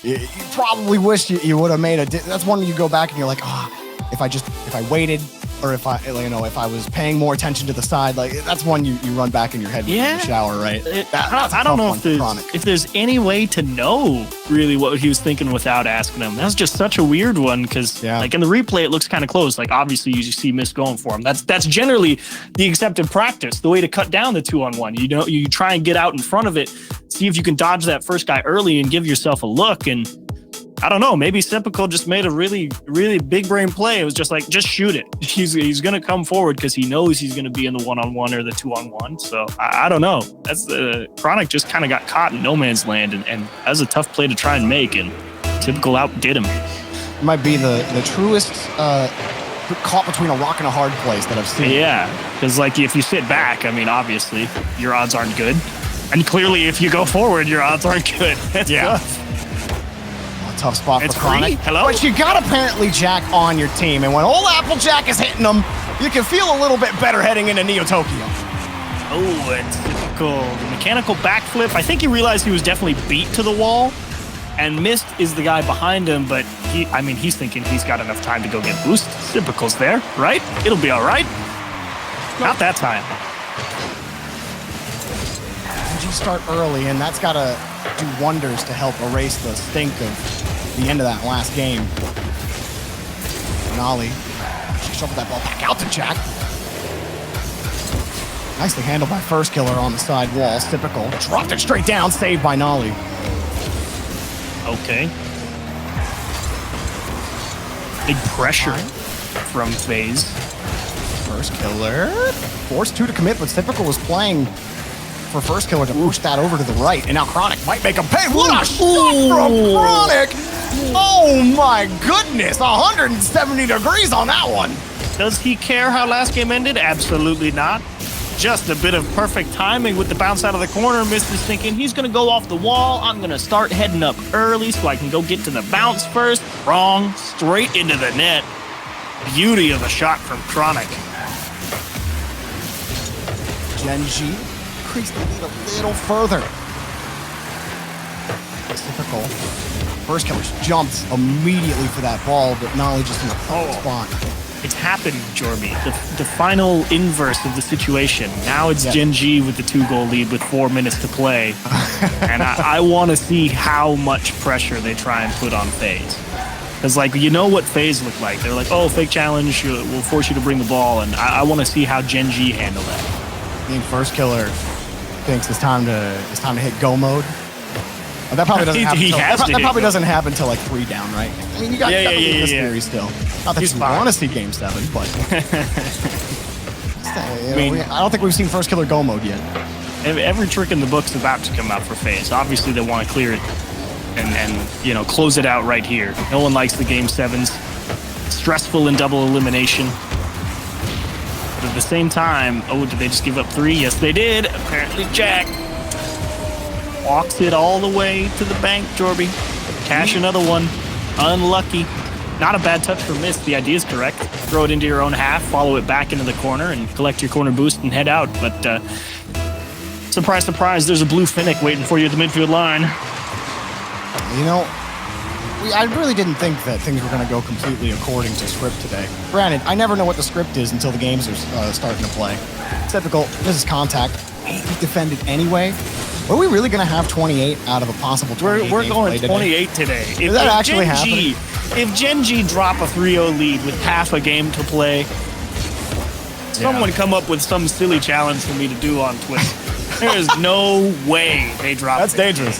you probably wish you would have made a... That's one you go back and you're like, if I waited, or if I was paying more attention to the side, like that's one you run back in your head in the shower, right? I don't know if there's any way to know really what he was thinking without asking him. That was just such a weird one because like in the replay, it looks kind of close. Like obviously you see Mist going for him. That's generally the accepted practice, the way to cut down the 2-on-1. You know, you try and get out in front of it, see if you can dodge that first guy early and give yourself a look. And I don't know, maybe Typical just made a really, really big brain play. It was just like, just shoot it. He's going to come forward because he knows he's going to be in the 1-on-1 or the 2-on-1. So I don't know. That's Chronic just kind of got caught in no man's land, and that was a tough play to try and make, and Typical outdid him. It might be the truest caught between a rock and a hard place that I've seen. Yeah, because like if you sit back, I mean, obviously your odds aren't good. And clearly if you go forward, your odds aren't good. That's tough. Tough spot for Chronic. Hello? But you got apparently Jack on your team, and when old Applejack is hitting them, you can feel a little bit better heading into Neo Tokyo. Oh, it's Typical. The mechanical backflip. I think he realized he was definitely beat to the wall, and Mist is the guy behind him, but he's thinking he's got enough time to go get boost. Typical's there, right? It'll be all right. Not that time. You start early, and that's got to do wonders to help erase the stink of the end of that last game. Nolly, she shoveled that ball back out to Jack. Nicely handled by first killer on the side wall. Typical dropped it straight down, saved by Nolly. Okay. Big pressure from Faze. First killer forced 2 to commit, but Typical was playing for First Killer to push that over to the right, and now Chronic might make him pay. What a shot from Chronic! Oh my goodness, 170 degrees on that one. Does he care how last game ended? Absolutely not. Just a bit of perfect timing with the bounce out of the corner. Mist is thinking he's going to go off the wall. I'm going to start heading up early so I can go get to the bounce first. Wrong. Straight into the net. Beauty of a shot from Chronic. Gen.G increased the lead a little further. It's typical. First Killer jumped immediately for that ball, but Nolly just in the spot. It's happened, Jorby. The final inverse of the situation. Now it's Gen.G with the 2-goal lead with 4 minutes to play. And I want to see how much pressure they try and put on Faze. Because, like, you know what Faze look like. They're like, oh, fake challenge, we'll force you to bring the ball. And I want to see how Gen.G handle that. I think First Killer thinks it's time to hit go mode. That probably doesn't happen. That probably doesn't happen until like 3 down, right? I mean, you got this theory still. Not that you want to see Game 7, but I don't think we've seen First Killer go mode yet. Every trick in the book's about to come out for Faze. Obviously, they want to clear it and close it out right here. No one likes the Game 7s. Stressful in double elimination. But at the same time, did they just give up 3? Yes, they did. Apparently, Jack walks it all the way to the bank, Jorby. Cash another one. Unlucky. Not a bad touch for Mist. The idea is correct. Throw it into your own half, follow it back into the corner, and collect your corner boost and head out. But surprise, surprise, there's a blue Finnick waiting for you at the midfield line. You know, I really didn't think that things were going to go completely according to script today. Granted, I never know what the script is until the games are starting to play. It's typical. This is contact. We defended anyway. Are we really going to have 28 out of a possible 28? We're going 28 today. Is that actually happening? If Gen.G drop a 3-0 lead with half a game to play, someone come up with some silly challenge for me to do on Twitter. There is no way they drop. That's dangerous.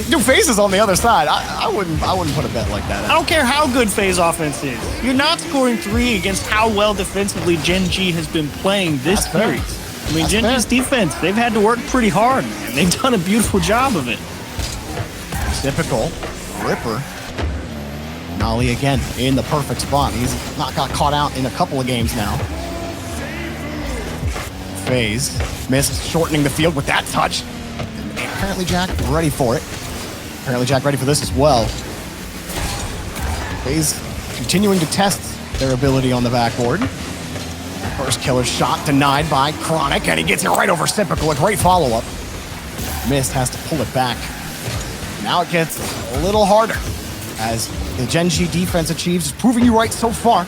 Do Faces on the other side. I wouldn't put a bet like that. I don't care how good Faze offense is. You're not scoring 3 against how well defensively Gen.G has been playing this series. I mean, Gen.G's defense, they've had to work pretty hard, and they've done a beautiful job of it. Typical. Ripper. Nolly again in the perfect spot. He's not got caught out in a couple of games now. Faze missed, shortening the field with that touch. And apparently Jack ready for it. Apparently Jack ready for this as well. Faze continuing to test their ability on the backboard. First Killer shot denied by Chronic, and he gets it right over Typical. A great follow-up. Mist has to pull it back. Now it gets a little harder as the Gen.G defense achieves, proving you right so far.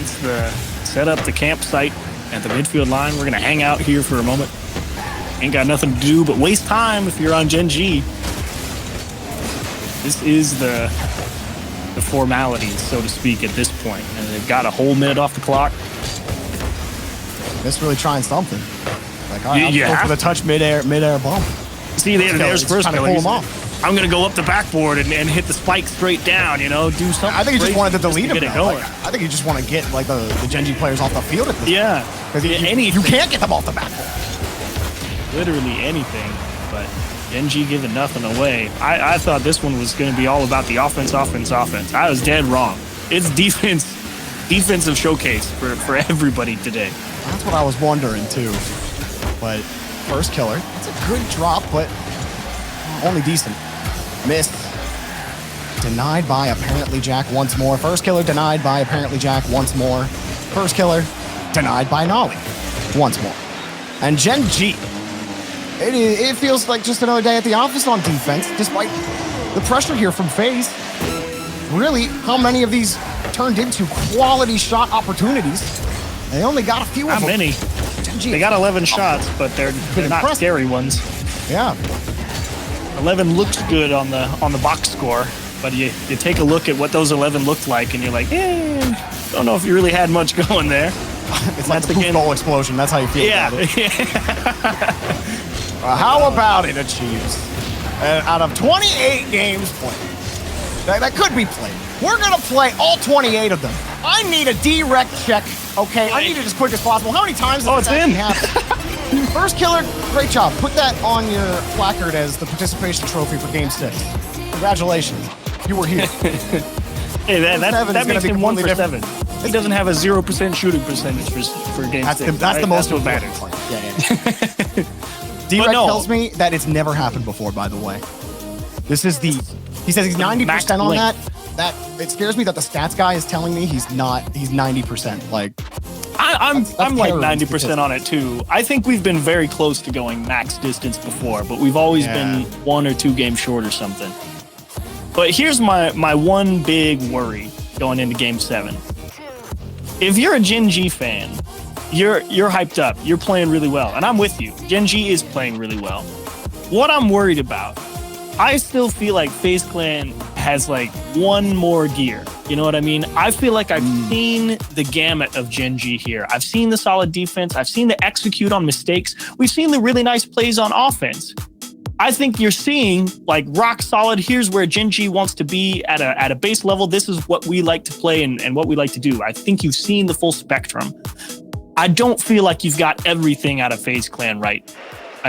It's the set up the campsite at the midfield line. We're going to hang out here for a moment. Ain't got nothing to do but waste time if you're on Gen.G. This is the formalities, so to speak, at this point. And they've got a whole minute off the clock. Mist really trying something. Like, all right, I'll go for the touch midair bump. See, there's First Killer. Pull him off. I'm going to go up the backboard and hit the spike straight down, do something. I think he just wanted to delete him. Going. I think you just want to get like the Gen.G players off the field at this point. Because you can't get them off the backboard. Literally anything, but Gen.G giving nothing away. I thought this one was going to be all about the offense. I was dead wrong. It's defensive showcase for everybody today. That's what I was wondering too. But First Killer, it's a good drop, but only decent. Missed. Denied by apparently Jack once more. First Killer denied by apparently Jack once more. First Killer denied by Nolly once more. And Gen.G, it feels like just another day at the office on defense, despite the pressure here from Faze. Really, how many of these turned into quality shot opportunities? They only got a few of them. Not many. Gen.G, they got 11 shots, but they're not scary ones. Yeah. 11 looks good on the box score, but you take a look at what those 11 looked like, and you're like, don't know if you really had much going there. It's like the goal explosion. That's how you feel about it. How about it achieves? Out of 28 games played, that could be played, we're going to play all 28 of them I need a direct check, okay? I need it as quick as possible. How many times does it's in. happen? First killer, great job. Put that on your placard as the participation trophy for Game 6. Congratulations. You were here. Hey, that makes him 1 for 7. He doesn't have a 0% shooting percentage for Game 6. That's the most what important matters. part. Yeah. D-Rec tells me that it's never happened before, by the way. This is he says he's 90% on that. It scares me that the stats guy is telling me he's 90%. Like, I'm like terrorism 90% on it too. I think we've been very close to going max distance before, but we've always been 1 or 2 games short or something. But here's my one big worry going into Game 7. If you're a Gen.G fan, you're hyped up. You're playing really well, and I'm with you. Gen.G is playing really well. What I'm worried about, I still feel like FaZe Clan has like one more gear. You know what I mean? I feel like I've seen the gamut of Gen.G here. I've seen the solid defense. I've seen the execute on mistakes. We've seen the really nice plays on offense. I think you're seeing like rock solid. Here's where Gen.G wants to be at a base level. This is what we like to play and what we like to do. I think you've seen the full spectrum. I don't feel like you've got everything out of FaZe Clan right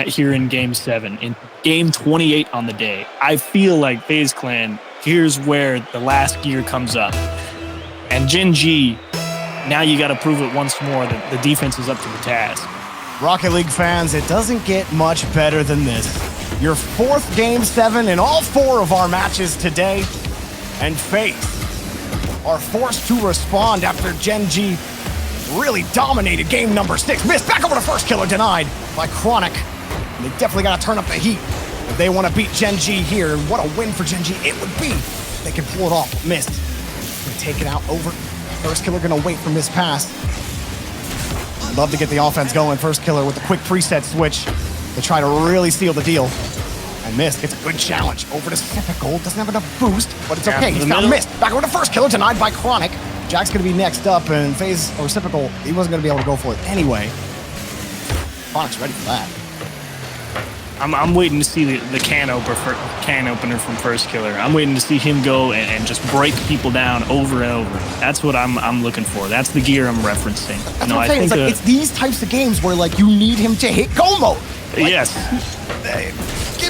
here in Game 7, in Game 28 on the day. I feel like FaZe Clan, here's where the last gear comes up. And Gen.G, now you got to prove it once more that the defense is up to the task. Rocket League fans, it doesn't get much better than this. Your 4th Game 7 in all 4 of our matches today, and FaZe are forced to respond after Gen.G really dominated game number 6. Missed back over to first killer, denied by Chronic. And they definitely got to turn up the heat if they want to beat Gen.G here. What a win for Gen.G it would be if they can pull it off. Missed. Gonna take it out over. First killer gonna wait for miss pass. Love to get the offense going. First killer with a quick preset switch to try to really seal the deal. And Mist gets a good challenge over to Typical. Doesn't have enough boost, but it's okay. He's found Mist. Back over to first killer, denied by Chronic. Jack's going to be next up, and Faze or Typical, he wasn't going to be able to go for it anyway. Chronic's ready for that. I'm waiting to see the can opener from first killer. I'm waiting to see him go and just break people down over and over. That's what I'm looking for. That's the gear I'm referencing. That's what I'm saying. It's like it's these types of games where like you need him to hit go mode. Like, yes.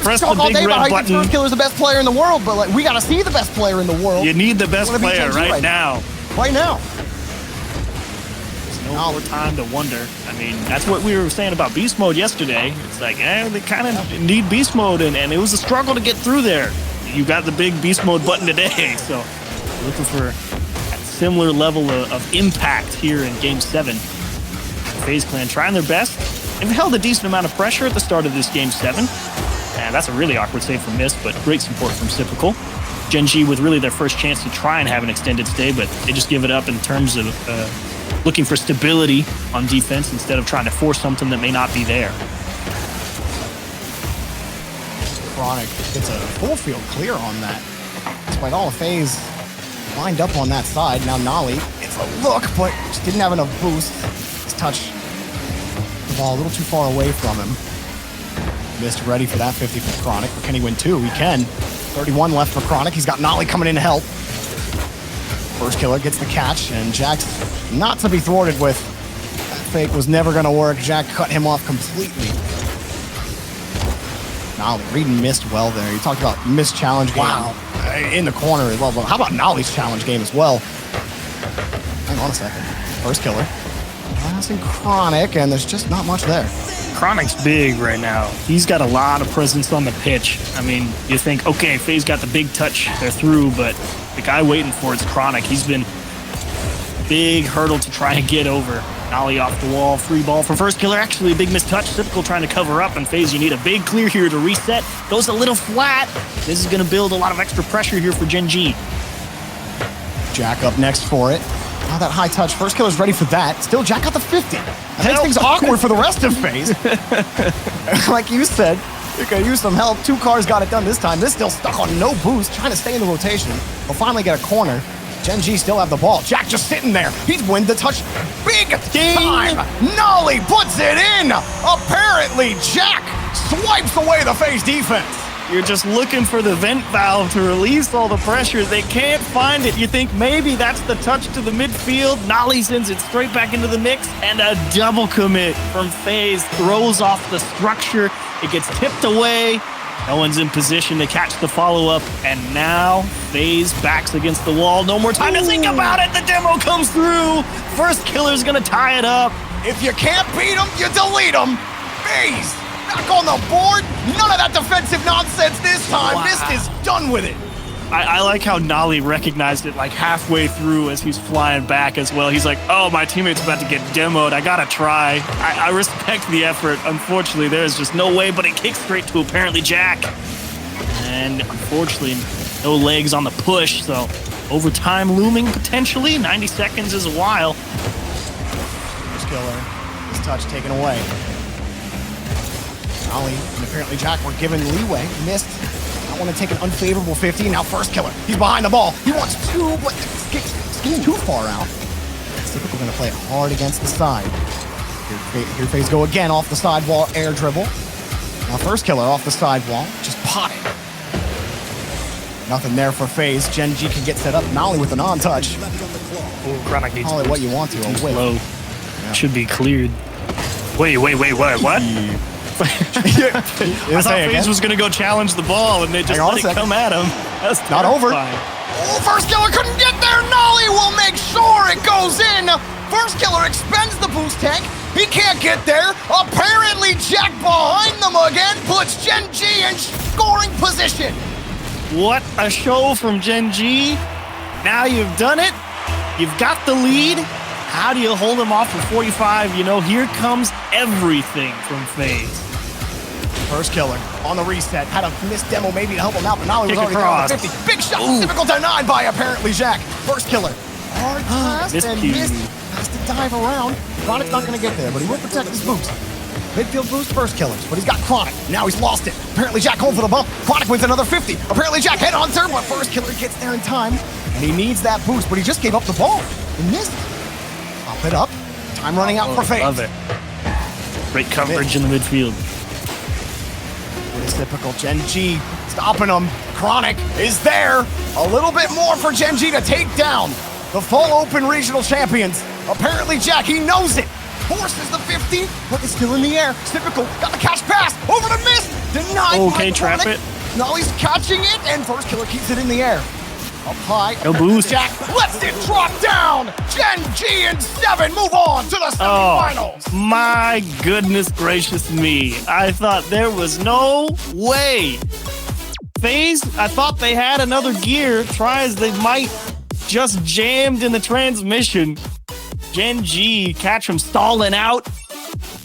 Press talk all day about how first killer's the best player in the world, but like we got to see the best player in the world. You need the best player right now. Right now. There's no more time to wonder. I mean, that's what we were saying about beast mode yesterday. It's like, they kind of need beast mode, and it was a struggle to get through there. You got the big beast mode button today, so looking for a similar level of impact here in Game 7. FaZe Clan trying their best. They've held a decent amount of pressure at the start of this Game 7. And that's a really awkward save from Mist, but great support from Typical. Gen.G with really their first chance to try and have an extended stay, but they just give it up in terms of looking for stability on defense instead of trying to force something that may not be there. Chronic gets a full field clear on that. Despite all of FaZe lined up on that side. Now Nolly, it's a look, but just didn't have enough boost. His touch the ball a little too far away from him. Mist ready for that 50 for Chronic, but can he win 2? He can. 31 left for Chronic. He's got Nolly coming in to help. First killer gets the catch, and Jack's not to be thwarted with. That fake was never going to work. Jack cut him off completely. Nolly reading Mist well there. You talked about Mist challenge game in the corner as well. But how about Nolly's challenge game as well? Hang on a second. First killer. Passing Chronic, and there's just not much there. Chronic's big right now. He's got a lot of presence on the pitch. I mean, you think, okay, FaZe got the big touch, they're through, but the guy waiting for it's Chronic. He's been a big hurdle to try and get over. Nolly off the wall, free ball for first killer. Actually, a big missed touch. Typical trying to cover up, and FaZe, you need a big clear here to reset. Goes a little flat. This is going to build a lot of extra pressure here for Gen.G. Jack up next for it. Now that high touch. First killer's ready for that. Still, Jack got the 50. That makes things awkward for the rest of FaZe. Like you said, you could use some help. 2 cars got it done this time. This still stuck on no boost, trying to stay in the rotation. We'll finally get a corner. Gen.G still have the ball. Jack just sitting there. He's win the touch. Big time. Nolly puts it in. Apparently, Jack swipes away the FaZe defense. You're just looking for the vent valve to release all the pressure. They can't find it. You think maybe that's the touch to the midfield. Nolly sends it straight back into the mix, and a double commit from Faze throws off the structure. It gets tipped away. No one's in position to catch the follow-up, and now Faze backs against the wall. No more time to think about it. The demo comes through. First killer's gonna tie it up. If you can't beat them, you delete them. Faze back on the board. None of that defensive nonsense this time. Wow. Mist is done with it. I like how Nolly recognized it like halfway through as he's flying back as well. He's like, oh, my teammate's about to get demoed. I gotta try. I respect the effort. Unfortunately, there's just no way, but it kicks straight to apparently Jack. And unfortunately, no legs on the push, so overtime looming potentially. 90 seconds is a while. First killer. His touch taken away. Nolly and apparently Jack were given leeway. Missed. I want to take an unfavorable 50. Now first killer. He's behind the ball. He wants two, but it's too far out. Typical going to play it hard against the side. Here Faze go again off the sidewall air dribble. Now first killer off the sidewall. Just potted. Nothing there for Faze. Gen.G can get set up. Nolly with a non-touch. Call it what you want to. Oh, wait. Low. Yeah. Should be cleared. Wait, what? I thought Faze was going to go challenge the ball, and they just let it come at him. That's not over. Oh, first killer couldn't get there. Nolly will make sure it goes in. First killer expends the boost tank. He can't get there. Apparently, Jack behind them again puts Gen.G in scoring position. What a show from Gen.G. Now you've done it. You've got the lead. How do you hold him off for 45? You know, here comes everything from Faze. First killer on the reset. Had a missed demo maybe to help him out, but Nolly was already on the 50. Big shot, difficult denied by apparently Jack. First killer. Hard pass and missed. Has to dive around. Chronic's not going to get there, but he will protect his boost. Midfield boost, first killers, but he's got Chronic. Now he's lost it. Apparently Jack home for the bump. Chronic wins another 50. Apparently Jack headhunter, but first killer gets there in time. And he needs that boost, but he just gave up the ball. He missed. Pop it up. Time running out for Faze. Love it. Great coverage in the midfield. It's typical Gen.G stopping him. Chronic is there. A little bit more for Gen.G to take down the full open regional champions. Apparently Jack, he knows it. Forces the 50, but it's still in the air. Typical got the catch pass over the miss. Denied. Okay, trap it. Nolly's catching it, and first killer keeps it in the air. Up high. No boost. Jack lets it drop down. Gen.G and 7 move on to the semifinals. Oh, my goodness gracious me. I thought there was no way. Faze, I thought they had another gear. Try as they might, just jammed in the transmission. Gen.G catch him stalling out,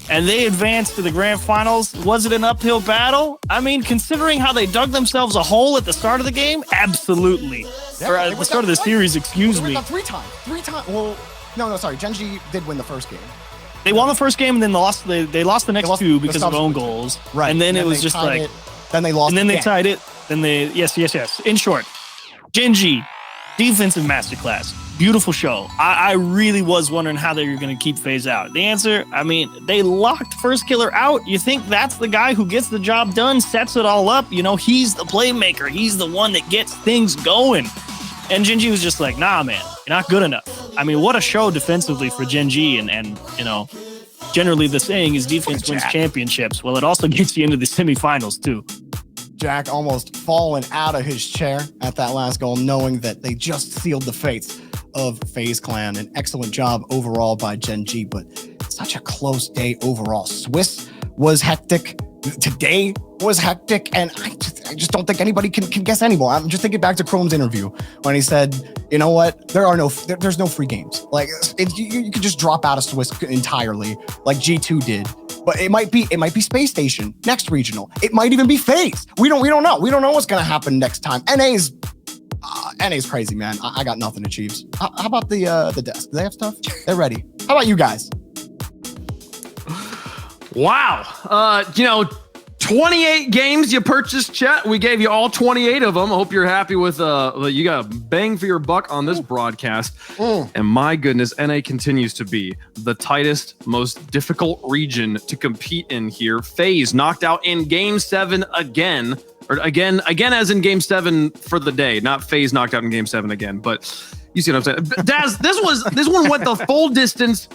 and they advance to the grand finals. Was it an uphill battle? I mean, considering how they dug themselves a hole at the start of the game, absolutely. Yeah, or at the start of the series, excuse me. Three times. Well, no, sorry. Gen.G did win the first game. They won the first game, and then lost. They lost the next two because of own goals. Right. And then it was just like. Then they lost. And then they tied it. Then they. Yes. In short, Gen.G, defensive masterclass. Beautiful show. I really was wondering how they were going to keep Faze out. The answer, I mean, they locked first killer out. You think that's the guy who gets the job done, sets it all up. You know, he's the playmaker. He's the one that gets things going. And Gen.G was just like, nah, man, you're not good enough. I mean, what a show defensively for Gen.G. And you know, generally the saying is defense wins championships. Well, it also gets you into the semifinals, too. Jack almost falling out of his chair at that last goal, knowing that they just sealed the fates of FaZe Clan. An excellent job overall by Gen.G, but such a close day overall. Swiss was hectic. Today was hectic, and I just don't think anybody can guess anymore. I'm just thinking back to Chrome's interview when he said, you know what, there's no free games. Like you could just drop out of Swiss entirely, like G2 did. But it might be Space Station next regional. It might even be FaZe. We don't know. We don't know what's gonna happen next time. NA's crazy, man. I got nothing to Chiefs. How about the desk? Do they have stuff? They're ready. How about you guys? Wow. 28 games you purchased, chat. We gave you all 28 of them. I hope you're happy with you got a bang for your buck on this broadcast. And my goodness, NA continues to be the tightest, most difficult region to compete in here. FaZe knocked out in game 7 again or again as in Game 7 for the day, not Faze knocked out in Game 7 again. But you see what I'm saying? Daz, this one went the full distance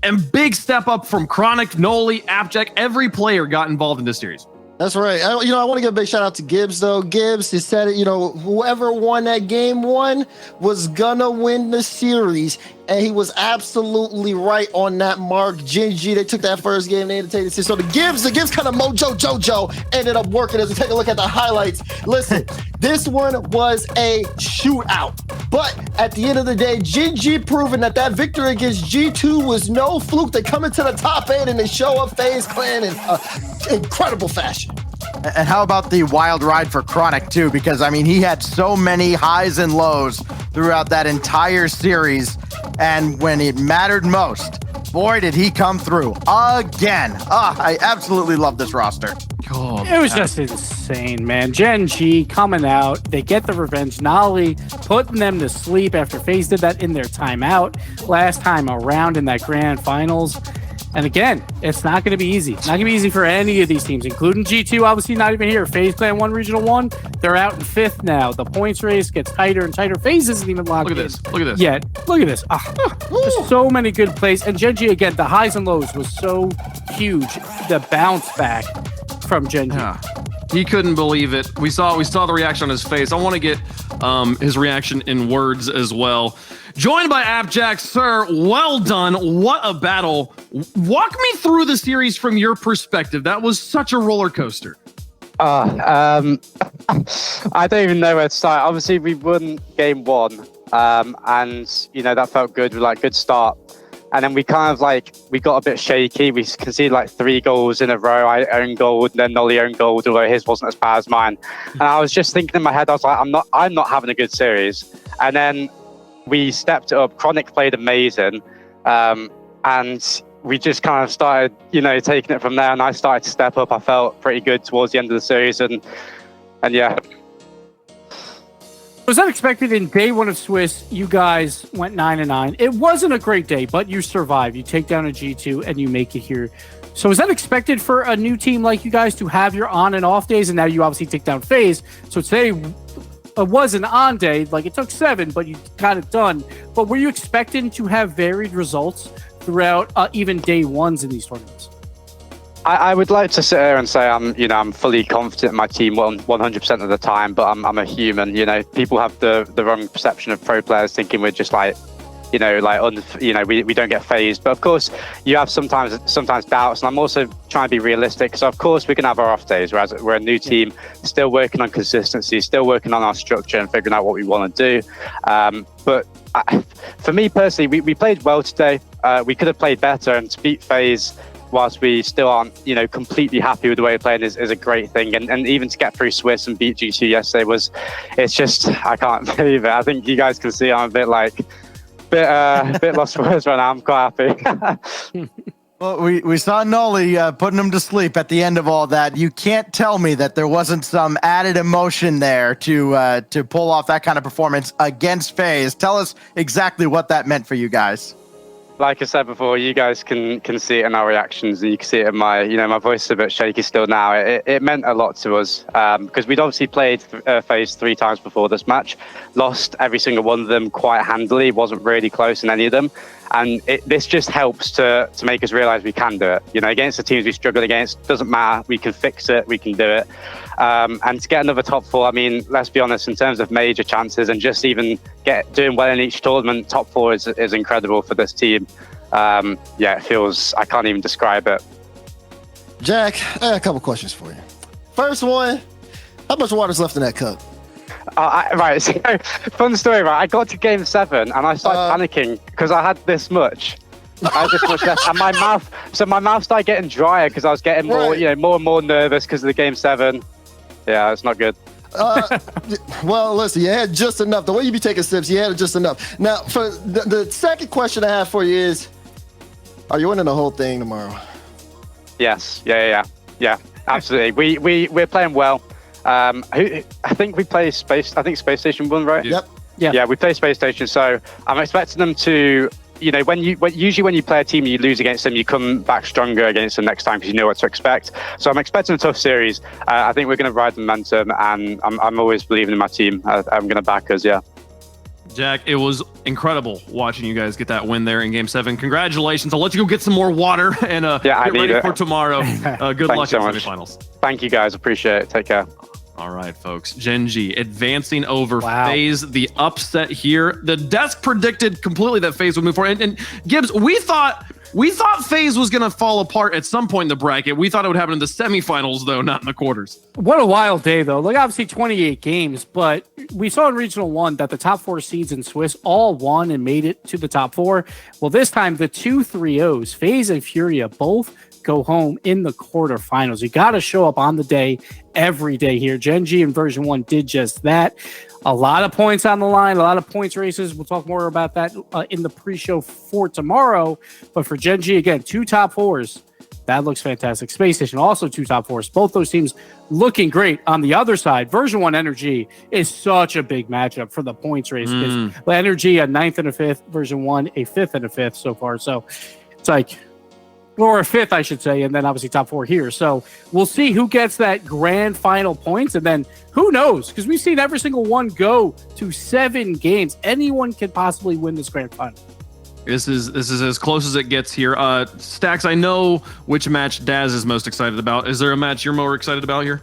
and big step up from Chronic, Noli, Appjack. Every player got involved in this series. That's right. I want to give a big shout out to Gibbs, though. Gibbs, he said it, whoever won that game 1 was gonna win the series. And he was absolutely right on that mark. Gen.G, they took that first game, they had to take the series. So the Gibbs kind of mojo Jojo ended up working. As we take a look at the highlights, listen, this one was a shootout. But at the end of the day, Gen.G proving that victory against G2 was no fluke. They come into the top 8 and they show up Faze Clan in incredible fashion. And how about the wild ride for Chronic too? Because I mean, he had so many highs and lows throughout that entire series. And when it mattered most, boy, did he come through again. I absolutely love this roster. Oh, it was just insane, man. Gen.G coming out, they get the revenge. Nolly putting them to sleep after FaZe did that in their timeout last time around in that grand finals. And again, it's not going to be easy. It's not going to be easy for any of these teams, including G2, obviously not even here. FaZe Clan won Regional 1. They're out in 5th now. The points race gets tighter and tighter. FaZe isn't even locked in. Look at this. Yet. Look at this. There's so many good plays. And Gen.G, again, the highs and lows was so huge. The bounce back from Gen.G. Yeah. He couldn't believe it. We saw the reaction on his face. I want to get his reaction in words as well. Joined by Appjack, sir. Well done. What a battle. Walk me through the series from your perspective. That was such a roller coaster. I don't even know where to start. Obviously, we won game 1, and that felt good. Good start. And then we got a bit shaky. We conceded 3 goals in a row. I owned goal, and then Nolly owned goal, although his wasn't as bad as mine. And I was just thinking in my head, I was like, I'm not having a good series. And then we stepped it up. Chronic played amazing. And we just kind of started, taking it from there. And I started to step up. I felt pretty good towards the end of the series. And yeah. It was unexpected. In day 1 of Swiss, you guys went 9-9. It wasn't a great day, but you survive. You take down a G2 and you make it here. So is that expected for a new team like you guys to have your on and off days? And now you obviously take down FaZe. So today it was an on day. It took 7, but you got it done. But were you expecting to have varied results throughout even day 1s in these tournaments? I would like to sit here and say I'm fully confident in my team 100% of the time, but I'm a human. People have the wrong perception of pro players, thinking we're just we don't get phased. But of course, you have sometimes doubts, and I'm also trying to be realistic. So of course, we can have our off days, whereas we're a new team, still working on consistency, still working on our structure and figuring out what we want to do. But for me personally, we played well today. We could have played better, and to beat FaZe, whilst we still aren't, completely happy with the way we're playing is a great thing. And even to get through Swiss and beat G2 yesterday it's just, I can't believe it. I think you guys can see I'm a bit lost for words right now. I'm quite happy. Well, we saw Noli putting him to sleep at the end of all that. You can't tell me that there wasn't some added emotion there to pull off that kind of performance against FaZe. Tell us exactly what that meant for you guys. Like I said before, you guys can see it in our reactions, and you can see it in my, my voice is a bit shaky still now. It meant a lot to us because we'd obviously played FaZe 3 times before this match, lost every single one of them quite handily, wasn't really close in any of them. And this just helps to make us realize we can do it. Against the teams we struggle against, doesn't matter. We can fix it. We can do it. And to get another top 4, I mean, let's be honest, in terms of major chances and just even doing well in each tournament, top 4 is incredible for this team. It feels, I can't even describe it. Jack, I got a couple questions for you. First one, how much water's left in that cup? Right, so fun story, right? I got to game 7 and I started panicking because I had this much. I had this much left, and my mouth started getting drier because I was getting more and more nervous because of the game 7. Yeah, it's not good. Well, listen, you had just enough. The way you be taking sips, you had just enough. Now, for the second question I have for you is, are you winning the whole thing tomorrow? Yes, yeah, absolutely. We're playing well. I think we play Space Station 1, right? Yep. Yeah, we play Space Station, so I'm expecting them to usually when you play a team, you lose against them, you come back stronger against them next time because you know what to expect. So I'm expecting a tough series. I think we're going to ride the momentum, and I'm always believing in my team. I'm going to back us, yeah. Jack, it was incredible watching you guys get that win there in Game 7. Congratulations. I'll let you go get some more water and get ready for tomorrow. Good luck in the semifinals. Thank you, guys. Appreciate it. Take care. All right, folks. Gen.G advancing over Faze. The upset here. The desk predicted completely that Faze would move forward. And Gibbs, we thought Faze was going to fall apart at some point in the bracket. We thought it would happen in the semifinals, though, not in the quarters. What a wild day, though. Like, obviously 28 games, but we saw in Regional 1 that the top 4 seeds in Swiss all won and made it to the top 4. Well, this time, the 2 3-0s, Faze and Furia, both go home in the quarterfinals. You got to show up on the day every day here. Gen.G in version 1 did just that. A lot of points on the line, a lot of points races. We'll talk more about that in the pre-show for tomorrow. But for Gen.G, again, 2 top 4s. That looks fantastic. Space Station also 2 top 4s. Both those teams looking great. On the other side, version 1 Energy is such a big matchup for the points race. Energy a 9th and a 5th, version 1 a 5th and a 5th so far. So it's like, or a 5th, I should say, and then obviously top 4 here. So we'll see who gets that grand final points, and then who knows? Because we've seen every single one go to 7 games. Anyone can possibly win this grand final. This is as close as it gets here. Stacks, I know which match Daz is most excited about. Is there a match you're more excited about here?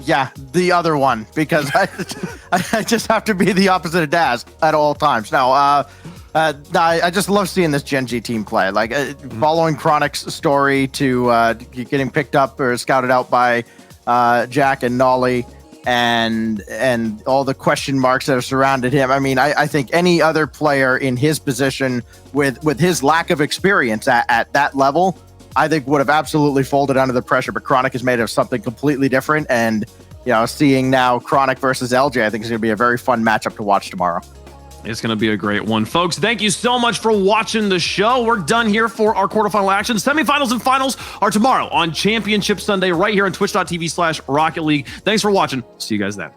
Yeah, the other one, because I just have to be the opposite of Daz at all times. Now, I just love seeing this Gen.G team play. Like following Chronic's story to getting picked up or scouted out by Jack and Nolly, and all the question marks that have surrounded him. I mean, I think any other player in his position with his lack of experience at that level, I think would have absolutely folded under the pressure. But Chronic is made of something completely different, and seeing now Chronic versus LJ, I think is going to be a very fun matchup to watch tomorrow. It's going to be a great one. Folks, thank you so much for watching the show. We're done here for our quarterfinal action. Semifinals and finals are tomorrow on Championship Sunday right here on twitch.tv/Rocket League. Thanks for watching. See you guys then.